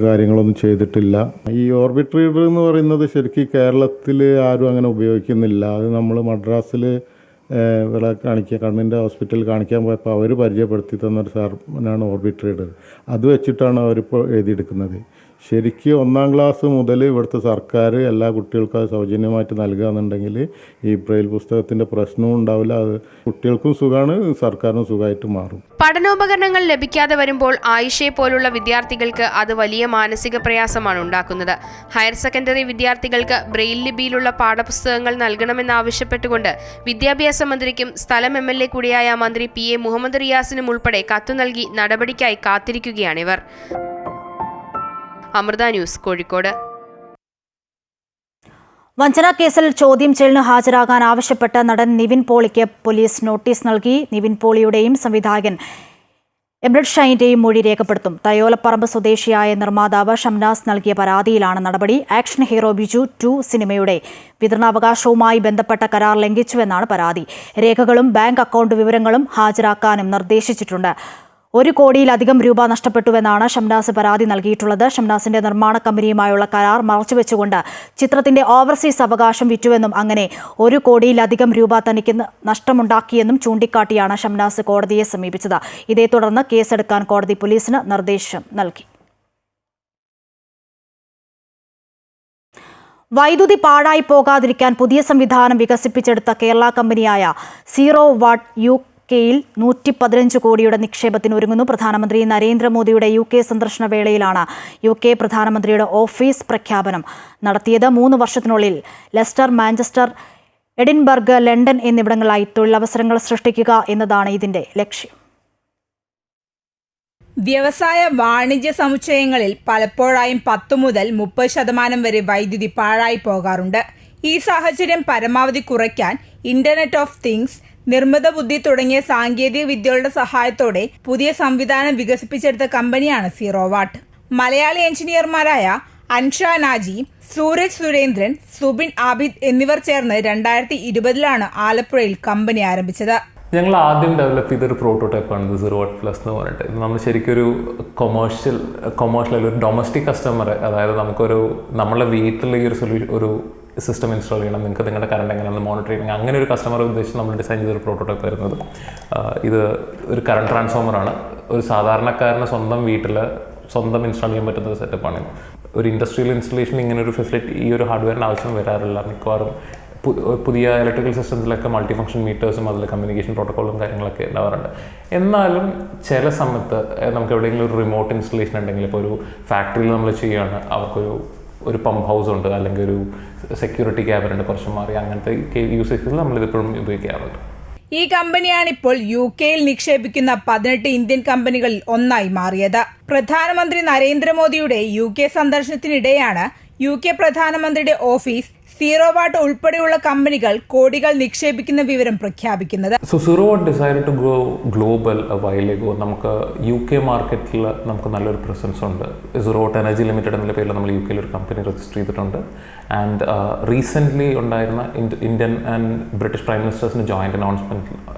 Speaker 18: കാര്യങ്ങളൊന്നും ചെയ്തിട്ടില്ല. ഈ ഓർബിറ്റ് റീഡർ എന്ന് പറയുന്നത് ശരിക്കും കേരളത്തിൽ ആരും അങ്ങനെ ഉപയോഗിക്കുന്നില്ല. അത് നമ്മൾ മദ്രാസിൽ ഇവിടെ കണ്ണിൻ്റെ ഹോസ്പിറ്റലിൽ കാണിക്കാൻ പോയപ്പോൾ അവർ പരിചയപ്പെടുത്തി തന്നൊരു സാറിനാണ് ഓർബിറ്റ് റീഡർ. അത് വെച്ചിട്ടാണ് അവരിപ്പോൾ എഴുതിയെടുക്കുന്നത്. ശരിക്കും 1ാം ക്ലാസ് മുതൽ ഇവിടുത്തെ സർക്കാർ എല്ലാ കുട്ടികൾക്കും അത് സൗജന്യമായിട്ട് നൽകുകയെന്നുണ്ടെങ്കിൽ ഈ ബ്രെയിൽ പുസ്തകത്തിൻ്റെ പ്രശ്നവും ഉണ്ടാവില്ല. അത് കുട്ടികൾക്കും സുഖമാണ്, സർക്കാരിനും സുഖമായിട്ട് മാറും.
Speaker 5: പഠനോപകരണങ്ങൾ ലഭിക്കാതെ വരുമ്പോൾ ആയിഷയെ പോലുള്ള വിദ്യാർത്ഥികൾക്ക് അത് വലിയ മാനസിക പ്രയാസമാണ് ഉണ്ടാക്കുന്നത്. ഹയർ സെക്കൻഡറി വിദ്യാർത്ഥികൾക്ക് ബ്രെയിൽ ലിപിയിലുള്ള പാഠപുസ്തകങ്ങൾ നൽകണമെന്നാവശ്യപ്പെട്ടുകൊണ്ട് വിദ്യാഭ്യാസ മന്ത്രിക്കും സ്ഥലം MLA കൂടിയായ മന്ത്രി PA മുഹമ്മദ് റിയാസിനും ഉൾപ്പെടെ കത്തു നൽകി നടപടിക്കായി കാത്തിരിക്കുകയാണിവർ. അമൃത ന്യൂസ്, കോഴിക്കോട്.
Speaker 1: വഞ്ചനാ കേസിൽ ചോദ്യം ചെയ്യലിന് ഹാജരാകാൻ ആവശ്യപ്പെട്ട് നടൻ നിവിൻ പോളിക്ക് പോലീസ് നോട്ടീസ് നൽകി. നിവിൻ പോളിയുടെയും സംവിധായകൻ എബ്രഡ് ഷൈന്റെയും മൊഴി രേഖപ്പെടുത്തും. തയോലപ്പറമ്പ് സ്വദേശിയായ നിർമ്മാതാവ് ഷംനാസ് നൽകിയ പരാതിയിലാണ് നടപടി. ആക്ഷൻ ഹീറോ ബിജു 2 സിനിമയുടെ വിതരണാവകാശവുമായി ബന്ധപ്പെട്ട കരാർ ലംഘിച്ചുവെന്നാണ് പരാതി. രേഖകളും ബാങ്ക് അക്കൗണ്ട് വിവരങ്ങളും ഹാജരാക്കാനും നിർദ്ദേശിച്ചിട്ടുണ്ട്. 1 കോടിയിലധികം രൂപ നഷ്ടപ്പെട്ടുവെന്നാണ് ഷംനാസ് പരാതി നൽകിയിട്ടുള്ളത്. ഷംനാസിന്റെ നിർമ്മാണ കമ്പനിയുമായുള്ള കരാർ മറച്ചുവെച്ചുകൊണ്ട് ചിത്രത്തിന്റെ ഓവർസീസ് അവകാശം വിറ്റുവെന്നും അങ്ങനെ 1 കോടിയിലധികം രൂപ തനിക്ക് നഷ്ടമുണ്ടാക്കിയെന്നും ചൂണ്ടിക്കാട്ടിയാണ് ഷംനാസ് കോടതിയെ സമീപിച്ചത്. ഇതേ തുടർന്ന് കേസെടുക്കാൻ കോടതി പോലീസിന് നിർദ്ദേശം നൽകി. വൈദ്യുതി പാഴായി പോകാതിരിക്കാൻ പുതിയ സംവിധാനം വികസിപ്പിച്ചെടുത്ത കേരള കമ്പനിയായ സീറോ വാട്ട് UK-യിൽ 115 കോടിയുടെ നിക്ഷേപത്തിന് ഒരുങ്ങുന്നു. പ്രധാനമന്ത്രി നരേന്ദ്രമോദിയുടെ UK സന്ദർശന വേളയിലാണ് UK പ്രധാനമന്ത്രിയുടെ ഓഫീസ് പ്രഖ്യാപനം നടത്തിയത്. 3 വർഷത്തിനുള്ളിൽ ലെസ്റ്റർ, മാഞ്ചസ്റ്റർ, എഡിൻബർഗ്, ലണ്ടൻ എന്നിവിടങ്ങളിലായി തൊഴിലവസരങ്ങൾ സൃഷ്ടിക്കുക എന്നതാണ് ഇതിന്റെ ലക്ഷ്യം.
Speaker 19: വ്യവസായ വാണിജ്യ സമുച്ചയങ്ങളിൽ പലപ്പോഴായും 10 മുതൽ 30% വരെ വൈദ്യുതി പാഴായി പോകാറുണ്ട്. ഈ സാഹചര്യം പരമാവധി കുറയ്ക്കാൻ ഇന്റർനെറ്റ് ഓഫ് തിങ്സ്, നിർമ്മിത ബുദ്ധി തുടങ്ങിയ സാങ്കേതിക വിദ്യകളുടെ സഹായത്തോടെ പുതിയ സംവിധാനം വികസിപ്പിച്ചെടുത്ത കമ്പനിയാണ് സീറോ വാട്ട്. മലയാളി എഞ്ചിനീയർമാരായ അൻഷ നാജി, സൂരജ് സുരേന്ദ്രൻ, സുബിൻ ആബിദ് എന്നിവർ ചേർന്ന് 2020 ആലപ്പുഴയിൽ കമ്പനി ആരംഭിച്ചത്.
Speaker 20: ഞങ്ങൾ ആദ്യം ഡെവലപ്പ് ചെയ്തൊരു പ്രോട്ടോടൈപ്പാണ് സീറോ വാട്ട് പ്ലസ് എന്ന് പറഞ്ഞിട്ട്. ഇത് നമ്മൾ ശരിക്കും ഒരു കൊമേഴ്ഷ്യൽ ഒരു ഡൊമസ്റ്റിക് കസ്റ്റമർ, അതായത് നമ്മളെ വീട്ടിൽ ഈ ഒരു സിസ്റ്റം ഇൻസ്റ്റാൾ ചെയ്യണം, നിങ്ങൾക്ക് നിങ്ങളുടെ കറണ്ട് എങ്ങനെയാണ് മോണിറ്റർ ചെയ്യണം, അങ്ങനെ ഒരു കസ്റ്റമർ ഉദ്ദേശിച്ച് നമ്മൾ ഡിസൈൻ ചെയ്തൊരു പ്രോട്ടോടൈപ്പ് വരുന്നത്. ഇത് ഒരു കറണ്ട് ട്രാൻസ്ഫോമറാണ്. ഒരു സാധാരണക്കാരന് സ്വന്തം വീട്ടിൽ ഇൻസ്റ്റാൾ ചെയ്യാൻ പറ്റുന്ന ഒരു സെറ്റപ്പാണ്. ഒരു ഇൻഡസ്ട്രിയൽ ഇൻസ്റ്റലേഷൻ ഇങ്ങനെ ഒരു ഫെസിലിറ്റി, ഈ ഒരു ഹാർഡ്വെയറിന് ആവശ്യം വരാറില്ല. മിക്കവാറും പുതിയ ഇലക്ട്രിക്കൽ സിസ്റ്റംസിലൊക്കെ മൾട്ടി ഫംഗ്ഷൻ മീറ്റേഴ്സും അതിൽ കമ്മ്യൂണിക്കേഷൻ പ്രോട്ടോക്കോളും കാര്യങ്ങളൊക്കെ ഉണ്ടാവാറുണ്ട്. എന്നാലും ചില സമയത്ത് നമുക്ക് എവിടെയെങ്കിലും ഒരു റിമോട്ട് ഇൻസ്റ്റലേഷൻ ഉണ്ടെങ്കിൽ, ഇപ്പോൾ ഒരു ഫാക്ടറിയിൽ നമ്മൾ ചെയ്യുകയാണ്, അവർക്കൊരു പമ്പ് ഹൗസ് ഉണ്ട്, അല്ലെങ്കിൽ ഒരു സെക്യൂരിറ്റി ക്യാബിൻ ഉണ്ട് കുറച്ച് മാറി, അങ്ങനത്തെ യൂസേജിൽ നമ്മളിതിപ്പോഴും ഉപയോഗിക്കാറുണ്ട്.
Speaker 19: ഈ കമ്പനിയാണ് ഇപ്പോൾ UK-യിൽ നിക്ഷേപിക്കുന്ന 18 ഇന്ത്യൻ കമ്പനികളിൽ ഒന്നായി മാറിയത്. പ്രധാനമന്ത്രി നരേന്ദ്രമോദിയുടെ UK സന്ദർശനത്തിനിടെയാണ് UK പ്രധാനമന്ത്രിയുടെ ഓഫീസ് സീറോ വാട്ട് ഉൾപ്പെടെയുള്ള കമ്പനികൾ കോടികൾ നിക്ഷേപിക്കുന്ന വിവരം പ്രഖ്യാപിക്കുന്നത്.
Speaker 20: Zero watt decide to go global while ago. നമുക്ക് UK മാർക്കറ്റിൽ നമുക്ക് നല്ലൊരു പ്രസൻസ് ഉണ്ട്. സീറോ വാട്ട് എനർജി ലിമിറ്റഡ് എന്നുള്ള പേരിൽ നമ്മൾ UK-യിൽ ഒരു കമ്പനി രജിസ്റ്റർ ചെയ്തിട്ടുണ്ട്. ആൻഡ് റീസെൻ്റ്ലി ഉണ്ടായിരുന്ന ഇന്ത്യൻ ആൻഡ് ബ്രിട്ടീഷ് പ്രൈം മിനിസ്റ്റേഴ്സിന് ജോയിൻറ്റ്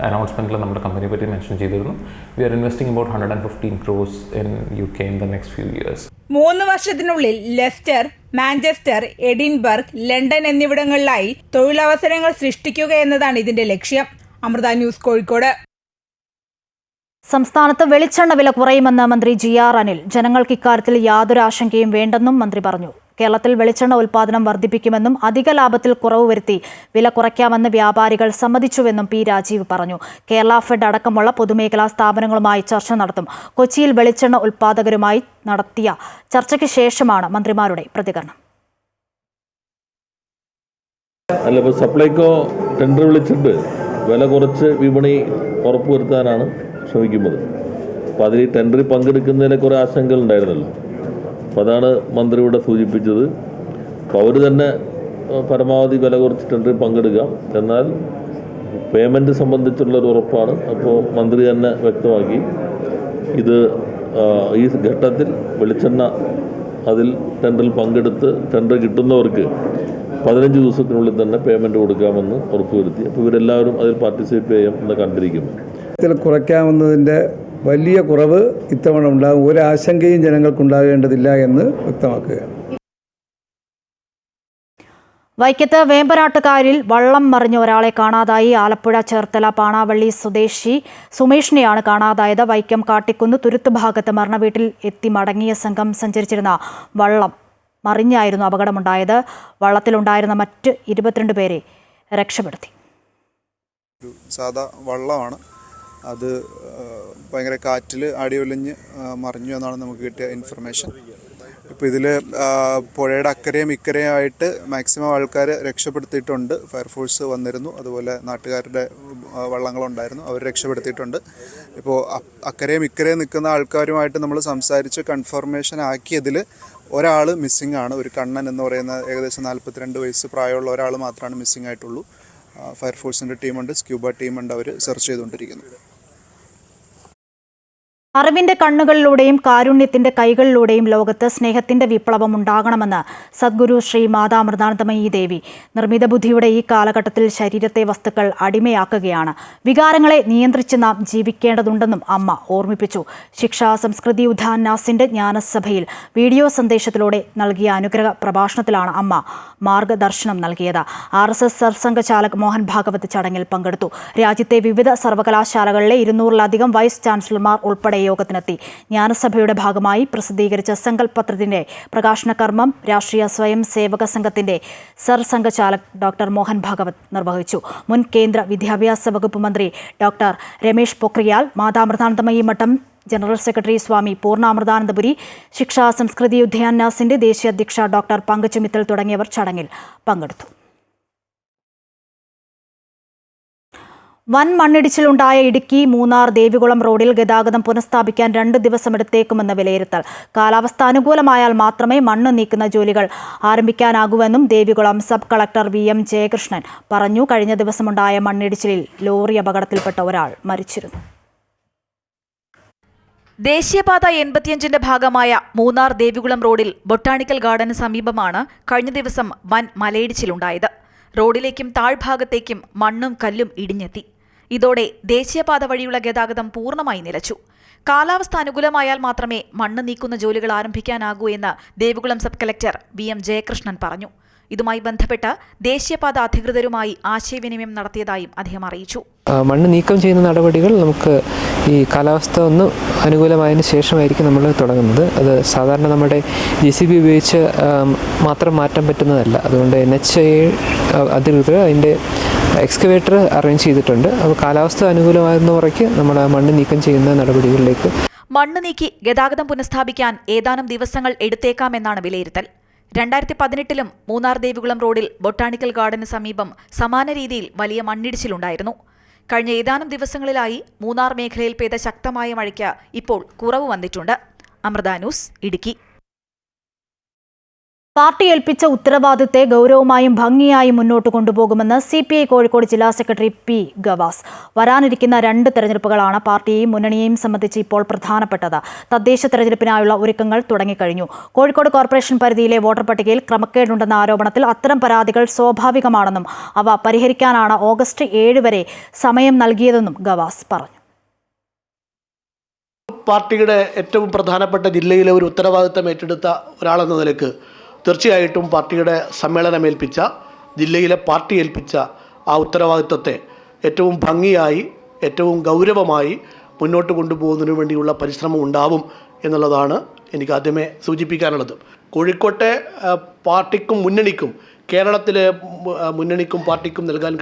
Speaker 20: അനൗൺസ്മെൻറ്റിൽ നമ്മുടെ കമ്പനിയെ പറ്റി മെൻഷൻ ചെയ്തിരുന്നു. We are investing about 115 crores in UK in the next few years.
Speaker 19: 3 വർഷത്തിനുള്ളിൽ ലെസ്റ്റർ, മാഞ്ചസ്റ്റർ, എഡിൻബർഗ്, ലണ്ടൻ എന്നിവിടങ്ങളിലായി തൊഴിലവസരങ്ങൾ സൃഷ്ടിക്കുക എന്നതാണ് ഇതിന്റെ ലക്ഷ്യം. അമൃത ന്യൂസ്, കോഴിക്കോട്.
Speaker 1: സംസ്ഥാനത്ത് വെളിച്ചെണ്ണ വില കുറയുമെന്ന് മന്ത്രി GR അനിൽ. ജനങ്ങൾക്ക് ഇക്കാര്യത്തിൽ യാതൊരു ആശങ്കയും വേണ്ടെന്നും മന്ത്രി പറഞ്ഞു. കേരളത്തിൽ വെളിച്ചെണ്ണ ഉൽപ്പാദനം വർദ്ധിപ്പിക്കുമെന്നും അധിക ലാഭത്തിൽ കുറവ് വരുത്തി വില കുറയ്ക്കാമെന്ന് വ്യാപാരികൾ സമ്മതിച്ചുവെന്നും P. രാജീവ് പറഞ്ഞു. കേരള ഫെഡ് അടക്കമുള്ള പൊതുമേഖലാ സ്ഥാപനങ്ങളുമായി ചർച്ച നടത്തും. കൊച്ചിയിൽ വെളിച്ചെണ്ണ ഉൽപ്പാദകരുമായി നടത്തിയ ചർച്ചയ്ക്ക് ശേഷമാണ് മന്ത്രിമാരുടെ പ്രതികരണം.
Speaker 11: ഇപ്പോൾ സപ്ലൈകോ ടെൻഡർ വിളിച്ചിട്ട് വില കുറച്ച് വിപണി ഉറപ്പുവരുത്താനാണ് ശ്രമിക്കുന്നത്. അപ്പോൾ അതിൽ ടെൻഡറിൽ പങ്കെടുക്കുന്നതിലെ കുറേ ആശങ്കകൾ ഉണ്ടായിരുന്നല്ലോ. അപ്പോൾ അതാണ് മന്ത്രി ഇവിടെ സൂചിപ്പിച്ചത്. അപ്പോൾ അവർ തന്നെ പരമാവധി വില കുറച്ച് ടെൻഡറിൽ പങ്കെടുക്കാം, എന്നാൽ പേയ്മെൻറ്റ് സംബന്ധിച്ചുള്ളൊരു ഉറപ്പാണ്. അപ്പോൾ മന്ത്രി തന്നെ വ്യക്തമാക്കി ഇത് ഈ ഘട്ടത്തിൽ വെളിച്ചെണ്ണ അതിൽ ടെൻഡറിൽ പങ്കെടുത്ത് ടെൻഡർ കിട്ടുന്നവർക്ക് 15 ദിവസത്തിനുള്ളിൽ തന്നെ പേയ്മെൻറ്റ് കൊടുക്കാമെന്ന് ഉറപ്പുവരുത്തി. അപ്പോൾ ഇവരെല്ലാവരും അതിൽ പാർട്ടിസിപ്പേറ്റ് ചെയ്യുമെന്ന് കണ്ടിരിക്കുന്നു.
Speaker 21: കുറയ്ക്കാവുന്നതിൻ്റെ വലിയ കുറവ് ഇത്തവണ ഉണ്ടാകും. ഒരാശങ്കയും ജനങ്ങൾക്കുണ്ടാകേണ്ടതില്ല എന്ന് വ്യക്തമാക്കുകയാണ്.
Speaker 1: വൈക്കത്ത് വേമ്പനാട്ടുകാരിൽ വള്ളം മറിഞ്ഞ ഒരാളെ കാണാതായി. ആലപ്പുഴ ചേർത്തല പാണാവള്ളി സ്വദേശി സുമേഷിനെയാണ് കാണാതായത്. വൈക്കം കാട്ടിക്കുന്ന് തുരുത്ത് ഭാഗത്ത് മരണവീട്ടിൽ എത്തി മടങ്ങിയ സംഘം സഞ്ചരിച്ചിരുന്ന വള്ളം മറിഞ്ഞായിരുന്നു അപകടമുണ്ടായത്. വള്ളത്തിലുണ്ടായിരുന്ന മറ്റ് 22 പേരെ രക്ഷപ്പെടുത്തി.
Speaker 22: സാധാ വള്ളമാണ് അത്. ഭയങ്കര കാറ്റിൽ ആടിയൊലിഞ്ഞ് മറിഞ്ഞു എന്നാണ് നമുക്ക് കിട്ടിയ ഇൻഫർമേഷൻ. ഇപ്പോൾ ഇതിൽ പുഴയുടെ അക്കരയും ഇക്കരയും ആയിട്ട് മാക്സിമം ആൾക്കാർ രക്ഷപ്പെടുത്തിയിട്ടുണ്ട്. ഫയർഫോഴ്സ് വന്നിരുന്നു, അതുപോലെ നാട്ടുകാരുടെ വള്ളങ്ങളുണ്ടായിരുന്നു, അവർ രക്ഷപ്പെടുത്തിയിട്ടുണ്ട്. ഇപ്പോൾ അക്കരയും ഇക്കരയും നിൽക്കുന്ന ആൾക്കാരുമായിട്ട് നമ്മൾ സംസാരിച്ച് കൺഫർമേഷൻ ആക്കിയതിൽ ഒരാൾ മിസ്സിംഗ് ആണ്. ഒരു കണ്ണൻ എന്ന് പറയുന്ന ഏകദേശം 42 വയസ്സ് പ്രായമുള്ള ഒരാൾ മാത്രമാണ് മിസ്സിംഗ് ആയിട്ടുള്ളൂ. ഫയർഫോഴ്സിൻ്റെ ടീമുണ്ട്, സ്ക്യൂബ ടീമുണ്ട്, അവർ സെർച്ച് ചെയ്തുകൊണ്ടിരിക്കുന്നു.
Speaker 1: അറിവിന്റെ കണ്ണുകളിലൂടെയും കാരുണ്യത്തിന്റെ കൈകളിലൂടെയും ലോകത്ത് സ്നേഹത്തിന്റെ വിപ്ലവം ഉണ്ടാകണമെന്ന് സദ്ഗുരു ശ്രീ മാതാമൃതാനന്ദമയി ദേവി. നിർമ്മിത ബുദ്ധിയുടെ ഈ കാലഘട്ടത്തിൽ ശരീരത്തെ വസ്തുക്കൾ അടിമയാക്കുകയാണ്. വികാരങ്ങളെ നിയന്ത്രിച്ച് നാം ജീവിക്കേണ്ടതുണ്ടെന്നും അമ്മ ഓർമ്മിപ്പിച്ചു. ശിക്ഷാ സംസ്കൃതി ഉദ്ധാനാസിന്റെ ജ്ഞാനസഭയിൽ വീഡിയോ സന്ദേശത്തിലൂടെ നൽകിയ അനുഗ്രഹ പ്രഭാഷണത്തിലാണ് അമ്മ മാർഗദർശനം നൽകിയത്. RSS സർസംഘചാലക് മോഹൻ ഭാഗവത് ചടങ്ങിൽ പങ്കെടുത്തു. രാജ്യത്തെ വിവിധ സർവകലാശാലകളിലെ 200-ലധികം വൈസ് ചാൻസലർമാർ ഉൾപ്പെടെ യോഗത്തിനെത്തി. ജ്ഞാനസഭയുടെ ഭാഗമായി പ്രസിദ്ധീകരിച്ച സങ്കല്പത്രത്തിന്റെ പ്രകാശന കർമ്മം രാഷ്ട്രീയ സ്വയം സേവക സംഘത്തിന്റെ സർസംഘചാലക് ഡോക്ടർ മോഹൻ ഭാഗവത് നിർവഹിച്ചു. മുൻ കേന്ദ്ര വിദ്യാഭ്യാസ വകുപ്പ് മന്ത്രി ഡോക്ടർ രമേശ് പൊക്രിയാൽ, മാതാമൃതാനന്ദമയി മഠം ജനറൽ സെക്രട്ടറി സ്വാമി പൂർണ്ണാമൃതാനന്ദപുരി, ശിക്ഷാ സംസ്കൃതി ഉദ്യാനാസിന്റെ ദേശീയ അധ്യക്ഷ ഡോക്ടർ പങ്കജ് മിത്തൽ തുടങ്ങിയവർ ചടങ്ങിൽ പങ്കെടുത്തു. വൻ മണ്ണിടിച്ചിലുണ്ടായ ഇടുക്കി മൂന്നാർ ദേവികുളം റോഡിൽ ഗതാഗതം പുനഃസ്ഥാപിക്കാൻ 2 ദിവസമെടുത്തേക്കുമെന്ന് വിലയിരുത്തൽ. കാലാവസ്ഥ അനുകൂലമായാൽ മാത്രമേ മണ്ണ് നീക്കുന്ന ജോലികൾ ആരംഭിക്കാനാകൂവെന്നും Devikulam sub collector VM Jayakrishnan പറഞ്ഞു. കഴിഞ്ഞ ദിവസമുണ്ടായ മണ്ണിടിച്ചിലിൽ ലോറി അപകടത്തിൽപ്പെട്ട ഒരാൾ മരിച്ചിരുന്നു.
Speaker 15: ദേശീയപാത 85ന്റെ ഭാഗമായ മൂന്നാർ ദേവികുളം റോഡിൽ ബൊട്ടാണിക്കൽ ഗാർഡന് സമീപമാണ് കഴിഞ്ഞ ദിവസം വൻ മലയിടിച്ചിലുണ്ടായത്. റോഡിലേക്കും താഴ്ഭാഗത്തേക്കും മണ്ണും കല്ലും ഇടിഞ്ഞെത്തി. ഇതോടെ ദേശീയപാത വഴിയുള്ള ഗതാഗതം പൂർണ്ണമായി നിലച്ചു. കാലാവസ്ഥ അനുകൂലമായാൽ മാത്രമേ മണ്ണ് നീക്കുന്ന ജോലികൾ ആരംഭിക്കാനാകൂ എന്ന് Devikulam sub collector VM Jayakrishnan പറഞ്ഞു. ഇതുമായി ബന്ധപ്പെട്ട് ദേശീയപാത അധികൃതരുമായി ആശയവിനിമയം നടത്തിയതായും അദ്ദേഹം അറിയിച്ചു.
Speaker 3: മണ്ണ് നീക്കം ചെയ്യുന്ന നടപടികൾ നമുക്ക് ഈ കാലാവസ്ഥ ഒന്ന് അനുകൂലമായതിനു ശേഷമായിരിക്കും നമ്മൾ തുടങ്ങുന്നത്. അത് സാധാരണ നമ്മുടെ JCB ഉപയോഗിച്ച് മാത്രം മാറ്റാൻ പറ്റുന്നതല്ല. അതുകൊണ്ട് NHAI അധികൃതർ അതിൻ്റെ എക്സ്കവേറ്റർ അറേഞ്ച് ചെയ്തിട്ടുണ്ട്. അപ്പോൾ കാലാവസ്ഥ അനുകൂലമാകുന്ന മുറയ്ക്ക് നമ്മൾ മണ്ണ് നീക്കം ചെയ്യുന്ന നടപടികളിലേക്ക്
Speaker 15: മണ്ണ് നീക്കി ഗതാഗതം പുനഃസ്ഥാപിക്കാൻ ഏതാനും ദിവസങ്ങൾ എടുത്തേക്കാമെന്നാണ് വിലയിരുത്തൽ. 2018-ലും മൂന്നാർ ദേവികുളം റോഡിൽ ബൊട്ടാണിക്കൽ ഗാർഡന് സമീപം സമാന രീതിയിൽ വലിയ മണ്ണിടിച്ചിലുണ്ടായിരുന്നു. കഴിഞ്ഞ ഏതാനും ദിവസങ്ങളിലായി മൂന്നാർ മേഖലയിൽ പെയ്ത ശക്തമായ മഴയ്ക്ക് ഇപ്പോൾ കുറവ് വന്നിട്ടുണ്ട്. അമൃത ന്യൂസ്, ഇടുക്കി.
Speaker 1: പാർട്ടി ഏൽപ്പിച്ച ഉത്തരവാദിത്തത്തെ ഗൗരവമായും ഭംഗിയായും മുന്നോട്ട് കൊണ്ടുപോകുമെന്ന് CPI കോഴിക്കോട് ജില്ലാ സെക്രട്ടറി P. ഗവാസ്. വരാനിരിക്കുന്ന 2 തെരഞ്ഞെടുപ്പുകളാണ് പാർട്ടിയെയും മുന്നണിയെയും സംബന്ധിച്ച് ഇപ്പോൾ പ്രധാനപ്പെട്ടത്. തദ്ദേശ തെരഞ്ഞെടുപ്പിനായുള്ള ഒരുക്കങ്ങൾ തുടങ്ങിക്കഴിഞ്ഞു. കോഴിക്കോട് കോർപ്പറേഷൻ പരിധിയിലെ വോട്ടർ പട്ടികയിൽ ക്രമക്കേടുണ്ടെന്ന ആരോപണത്തിൽ അത്തരം പരാതികൾ സ്വാഭാവികമാണെന്നും അവ പരിഹരിക്കാനാണ് ഓഗസ്റ്റ് 7 വരെ സമയം നൽകിയതെന്നും ഗവാസ് പറഞ്ഞു.
Speaker 7: പാർട്ടിയുടെ ഏറ്റവും പ്രധാനപ്പെട്ട ജില്ലയിലെ ഒരു ഉത്തരവാദിത്തം ഏറ്റെടുത്ത ഒരാളെന്ന നിലക്ക് തീർച്ചയായിട്ടും പാർട്ടിയുടെ സമ്മേളനമേൽപ്പിച്ച, ജില്ലയിലെ പാർട്ടി ഏൽപ്പിച്ച ആ ഉത്തരവാദിത്തത്തെ ഏറ്റവും ഭംഗിയായി, ഏറ്റവും ഗൗരവമായി മുന്നോട്ട് കൊണ്ടുപോകുന്നതിനു വേണ്ടിയുള്ള പരിശ്രമം ഉണ്ടാവും എന്നുള്ളതാണ് എനിക്ക് ആദ്യമേ സൂചിപ്പിക്കാനുള്ളത്. കോഴിക്കോട്ടെ പാർട്ടിക്കും മുന്നണിക്കും, കേരളത്തിലെ മുന്നണിക്കും പാർട്ടിക്കും നൽകാൻ